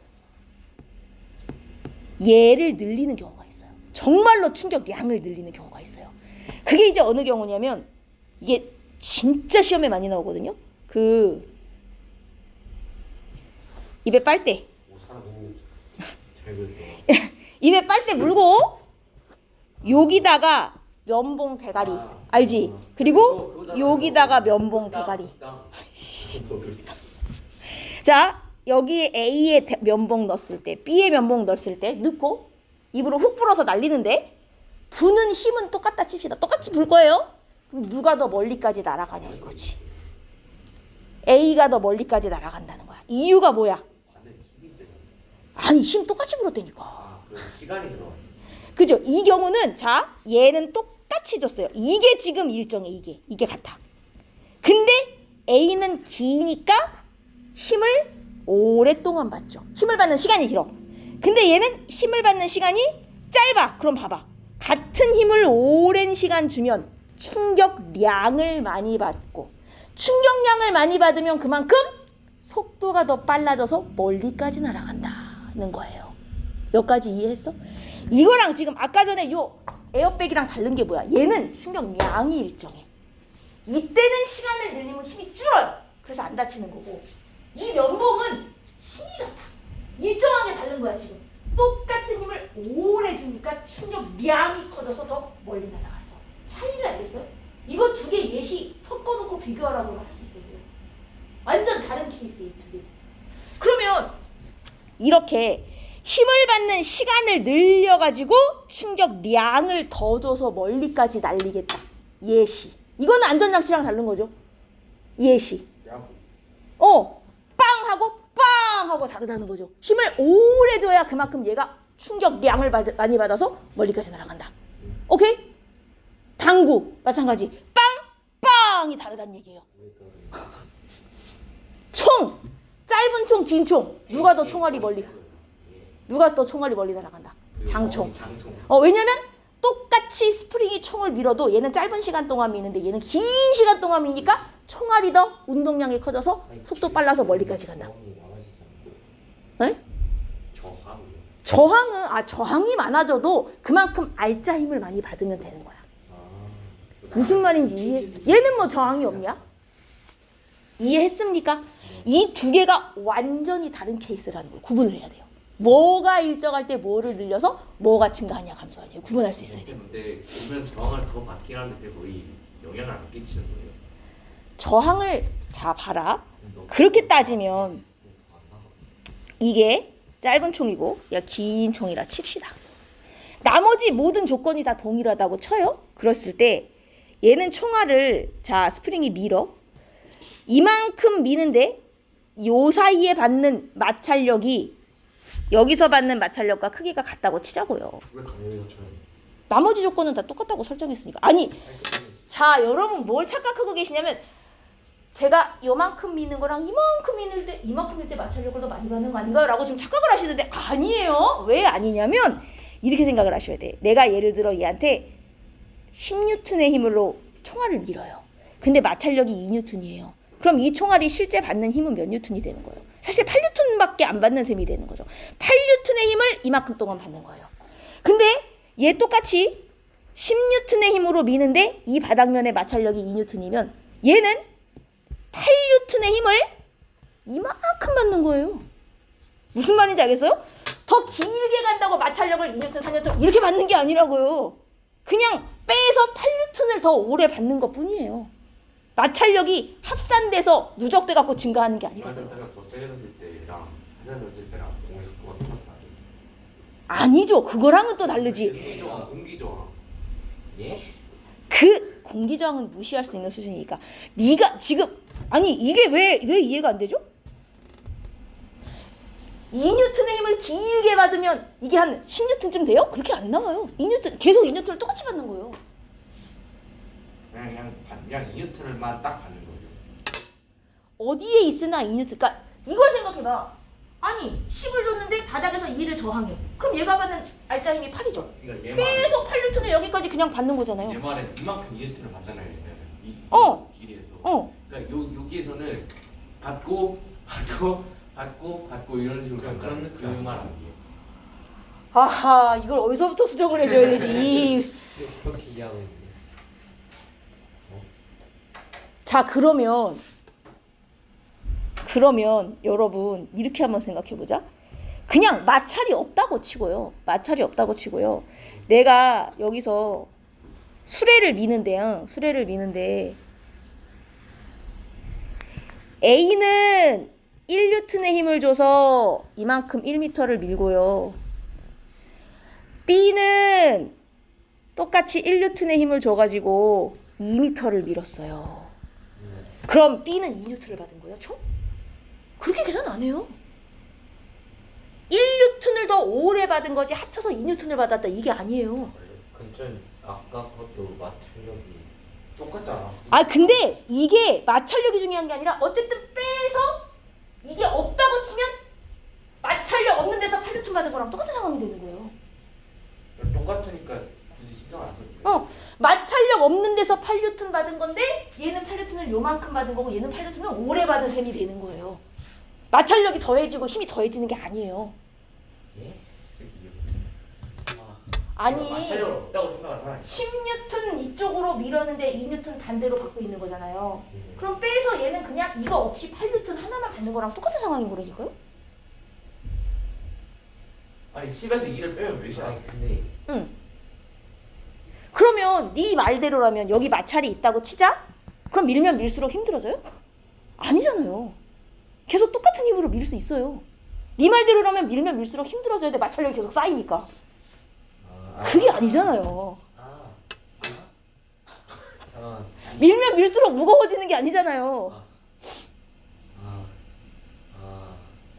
얘를 늘리는 경우가 있어요. 정말로 충격량을 늘리는 경우가 있어요. 그게 이제 어느 경우냐면 이게 진짜 시험에 많이 나오거든요. 그 입에 빨대. 오 사람 잘 그렸다. 입에 빨대 물고 여기다가 면봉 대가리. 알지? 그리고 여기다가 면봉 대가리. 자, 여기에 A의 면봉 넣었을 때, B의 면봉 넣었을 때 넣고 입으로 훅 불어서 날리는데 부는 힘은 똑같다 칩시다. 똑같이 불 거예요. 그럼 누가 더 멀리까지 날아가냐 이거지. A가 더 멀리까지 날아간다는 거야. 이유가 뭐야? 아니 힘 똑같이 불었다니까. 아, 그럼 시간이 들어갔죠. 그죠? 이 경우는 자 얘는 똑같이 줬어요. 이게 지금 일정해. 이게 같아. 근데 A는 기니까 힘을 오랫동안 받죠. 힘을 받는 시간이 길어. 근데 얘는 힘을 받는 시간이 짧아. 그럼 봐봐. 같은 힘을 오랜 시간 주면 충격량을 많이 받고 충격량을 많이 받으면 그만큼 속도가 더 빨라져서 멀리까지 날아간다는 거예요. 여기까지 이해했어? 이거랑 지금 아까 전에 요 에어백이랑 다른 게 뭐야? 얘는 충격량이 일정해. 이때는 시간을 늘리면 힘이 줄어요. 그래서 안 다치는 거고 이 면봉은 힘이 같아. 일정하게 다른 거야 지금. 똑같은 힘을 오래 주니까 충격량이 커져서 더 멀리 날아갔어. 차이를 알겠어요? 이거 두 개 예시 섞어놓고 비교하라고 할 수 있어요. 완전 다른 케이스예요, 이 두 개. 그러면 이렇게 힘을 받는 시간을 늘려가지고 충격량을 더 줘서 멀리까지 날리겠다. 예시. 이거는 안전장치랑 다른 거죠. 예시. 빵 하고 빵 하고 다르다는 거죠. 힘을 오래 줘야 그만큼 얘가 충격량을 많이 받아서 멀리까지 날아간다. 오케이? 당구 마찬가지. 빵 빵이 다르다는 얘기예요. 총 짧은 총, 긴 총. 누가 더 총알이 멀리 날아간다. 장총. 왜냐면 똑같이 스프링이 총을 밀어도 얘는 짧은 시간 동안 미는데 얘는 긴 시간 동안 미니까 총알이 더 운동량이 커져서 속도 빨라서 멀리까지 간다. 네? 저항이 많아져도 그만큼 알짜 힘을 많이 받으면 되는 거야. 무슨 말인지 이해했어? 얘는 뭐 저항이 없냐? 이해했습니까? 이 두 개가 완전히 다른 케이스라는 걸 구분을 해야 돼요. 뭐가 일정할 때 뭐를 늘려서 뭐가 증가하냐 감소하냐 구분할 수 있어야 돼요. 근데 보면 저항을 더 받긴 하는데 거의 영향을 안 끼치는 거예요. 저항을 자 봐라. 그렇게 따지면 이게 짧은 총이고 얘가 긴 총이라 칩시다. 나머지 모든 조건이 다 동일하다고 쳐요. 그랬을 때 얘는 총알을 자 스프링이 밀어. 이만큼 미는데 요 사이에 받는 마찰력이 여기서 받는 마찰력과 크기가 같다고 치자고요. 왜 당연히 쳐요? 나머지 조건은 다 똑같다고 설정했으니까. 아니 자 여러분 뭘 착각하고 계시냐면 제가 요만큼 미는 거랑 이만큼 밀 때 마찰력을 더 많이 받는 거 아닌가요? 라고 지금 착각을 하시는데 아니에요. 왜 아니냐면 이렇게 생각을 하셔야 돼. 내가 예를 들어 얘한테 10N의 힘으로 총알을 밀어요. 근데 마찰력이 2N이에요. 그럼 이 총알이 실제 받는 힘은 몇 N이 되는 거예요? 사실 8N밖에 안 받는 셈이 되는 거죠. 8N의 힘을 이만큼 동안 받는 거예요. 근데 얘 똑같이 10N의 힘으로 미는데 이 바닥면의 마찰력이 2N이면 얘는 8N의 힘을 이만큼 받는 거예요. 무슨 말인지 알겠어요? 더 길게 간다고 마찰력을 2N, 3N 이렇게 받는 게 아니라고요. 그냥 빼서 8N을 더 오래 받는 것 뿐이에요. 마찰력이 합산돼서 누적돼 갖고 증가하는 게 아니라고요. 더 세게 던질 때랑 살살 던질 때랑 공의 속도가 똑같아요. 아니죠. 그거랑은 또 다르지. 공기저항. 예? 그 공기저항은 무시할 수 있는 수준이니까. 네가 지금 아니 이게 왜 이해가 안 되죠? 2N의 힘을 길게 받으면 이게 한 10N쯤 돼요? 그렇게 안 나와요. 2N 계속 2N을 똑같이 받는 거예요. 그냥 2N만 딱 받는 거예요. 어디에 있으나 2N. 그러니까 이걸 생각해봐. 아니 10을 줬는데 바닥에서 2를 저항해. 그럼 얘가 받는 알짜 힘이 8이죠. 그러니까 계속 8N을 여기까지 그냥 받는 거잖아요. 얘 말에 이만큼 2N을 받잖아요. 이 길이에서. 그러니까 여기에서는 받고 이런 식으로 그런 말 아니에요. 아하 이걸 어디서부터 수정을 해줘야 되지. 그렇게 이해하고 있는데. 자 그러면 그러면 여러분 이렇게 한번 생각해보자. 그냥 마찰이 없다고 치고요. 마찰이 없다고 치고요. 내가 여기서 수레를 미는데요. 수레를 미는데 A는 1N의 힘을 줘서 이만큼 1m를 밀고요. B는 똑같이 1N의 힘을 줘가지고 2m를 밀었어요. 그럼 B는 2N을 받은 거예요, 총? 그렇게 계산 안 해요. 1N을 더 오래 받은 거지 합쳐서 2N을 받았다 이게 아니에요. 근처 아까 것도 마찰력이 똑같잖아. 아 근데 이게 마찰력이 중요한 게 아니라 어쨌든 빼서 이게 없다고 치면 마찰력 없는 데서 8N 받은 거랑 똑같은 상황이 되는 거예요. 똑같으니까 굳이 신경 안 써도 돼. 마찰력 없는 데서 8N 받은 건데 얘는 8N을 요만큼 받은 거고 얘는 8N을 오래 받은 셈이 되는 거예요. 마찰력이 더해지고 힘이 더해지는 게 아니에요. 예? 아니 마찰력 없다고 생각을 하라. 10N 이쪽으로 밀었는데 2N 반대로 받고 있는 거잖아요. 예. 그럼 빼서 얘는 그냥 이거 없이 8N 하나만 받는 거랑 똑같은 상황인 거라니까요? 아니 10에서 2를 빼면 몇이야? 아니 근데 응. 그러면 네 말대로라면 여기 마찰이 있다고 치자? 그럼 밀면 밀수록 힘들어져요? 아니잖아요. 계속 똑같은 힘으로 밀 수 있어요. 네 말대로라면 밀면 밀수록 힘들어져야 돼. 마찰력이 계속 쌓이니까. 그게 아니잖아요. 잠깐 밀면 밀수록 무거워지는 게 아니잖아요.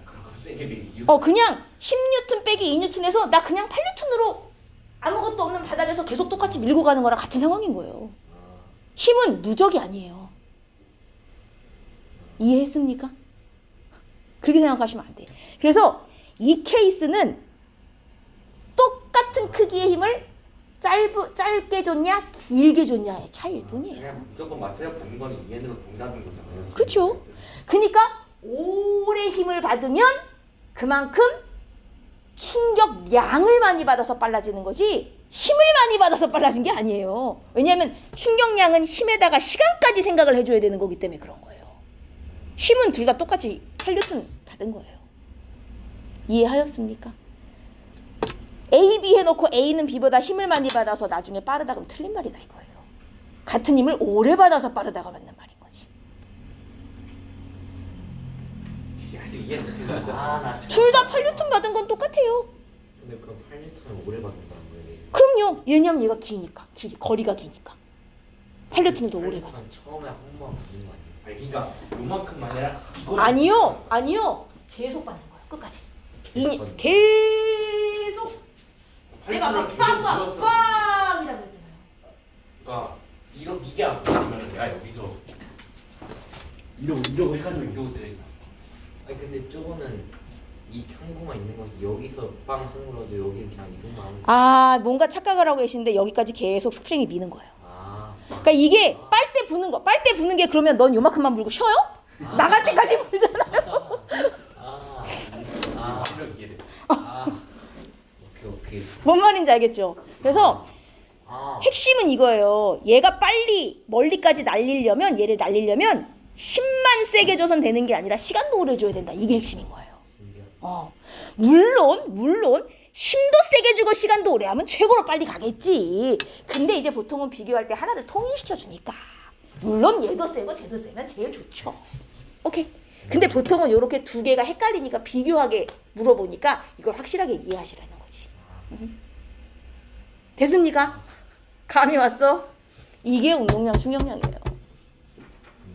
그럼 세게 밀 이유. 그냥 10N 빼기 2N에서 나 그냥 8N으로 아무것도 없는 바닥에서 계속 똑같이 밀고 가는 거랑 같은 상황인 거예요. 힘은 누적이 아니에요. 이해했습니까? 그렇게 생각하시면 안 돼. 그래서 이 케이스는 똑같은 크기의 힘을 짧게 줬냐 길게 줬냐의 차이일 뿐이에요. 그냥 무조건 마찰력 받는 거는 2N으로 동일하는 거잖아요. 그렇죠. 그러니까 오래 힘을 받으면 그만큼 충격량을 많이 받아서 빨라지는 거지 힘을 많이 받아서 빨라진 게 아니에요. 왜냐하면 충격량은 힘에다가 시간까지 생각을 해줘야 되는 거기 때문에 그런 거예요. 힘은 둘 다 똑같이 8N 받은 거예요. 이해하였습니까? A, B 해놓고 A는 B보다 힘을 많이 받아서 나중에 빠르다 그러면 틀린 말이다 이거예요. 같은 힘을 오래 받아서 빠르다가 맞는 말인 거지. 야, 근데 이해 나 둘 다 8N 받은 건 똑같아요. 근데 그럼 8N을 오래 받는다는 거예요? 그럼요. 왜냐면 얘가 기니까. 거리가 기니까. 8N을 더 오래 받아. 처음에 한 번만 받는 거 아니에요? 아니 그러니까 요만큼만 아니라 이거 아니요. 계속 받는 거야. 끝까지. 계속 받는 계속. 내가 막 계속 빵빵 밀었어. 빵이라고 했잖아요. 그러니까 이게 안 보이면 내가 여기서 이러고 해가지고 이러고 때리나. 아니 근데 저거는 이 경구만 있는 거지 여기서 빵 하는 거라도 여기 그냥 이동만 하는 거. 뭔가 착각을 하고 계시는데 여기까지 계속 스프링이 미는 거예요. 막 그러니까 이게 빨대 부는 거. 빨대 부는 게 그러면 넌 요만큼만 불고 쉬어요? 나갈 때까지 불잖아요. 이런 이해돼. 오케이. 뭔 말인지 알겠죠? 그래서 핵심은 이거예요. 얘가 빨리 멀리까지 날리려면 얘를 날리려면 힘만 세게 줘선 되는 게 아니라 시간도 오래 줘야 된다. 이게 핵심인 거예요. 물론 힘도 세게 주고 시간도 오래 하면 최고로 빨리 가겠지. 근데 이제 보통은 비교할 때 하나를 통일시켜 주니까 물론 얘도 세고 쟤도 세면 제일 좋죠. 오케이. 근데 보통은 이렇게 두 개가 헷갈리니까 비교하게 물어보니까 이걸 확실하게 이해하시라는 거지. 됐습니까? 감이 왔어? 이게 운동량 충격량이에요.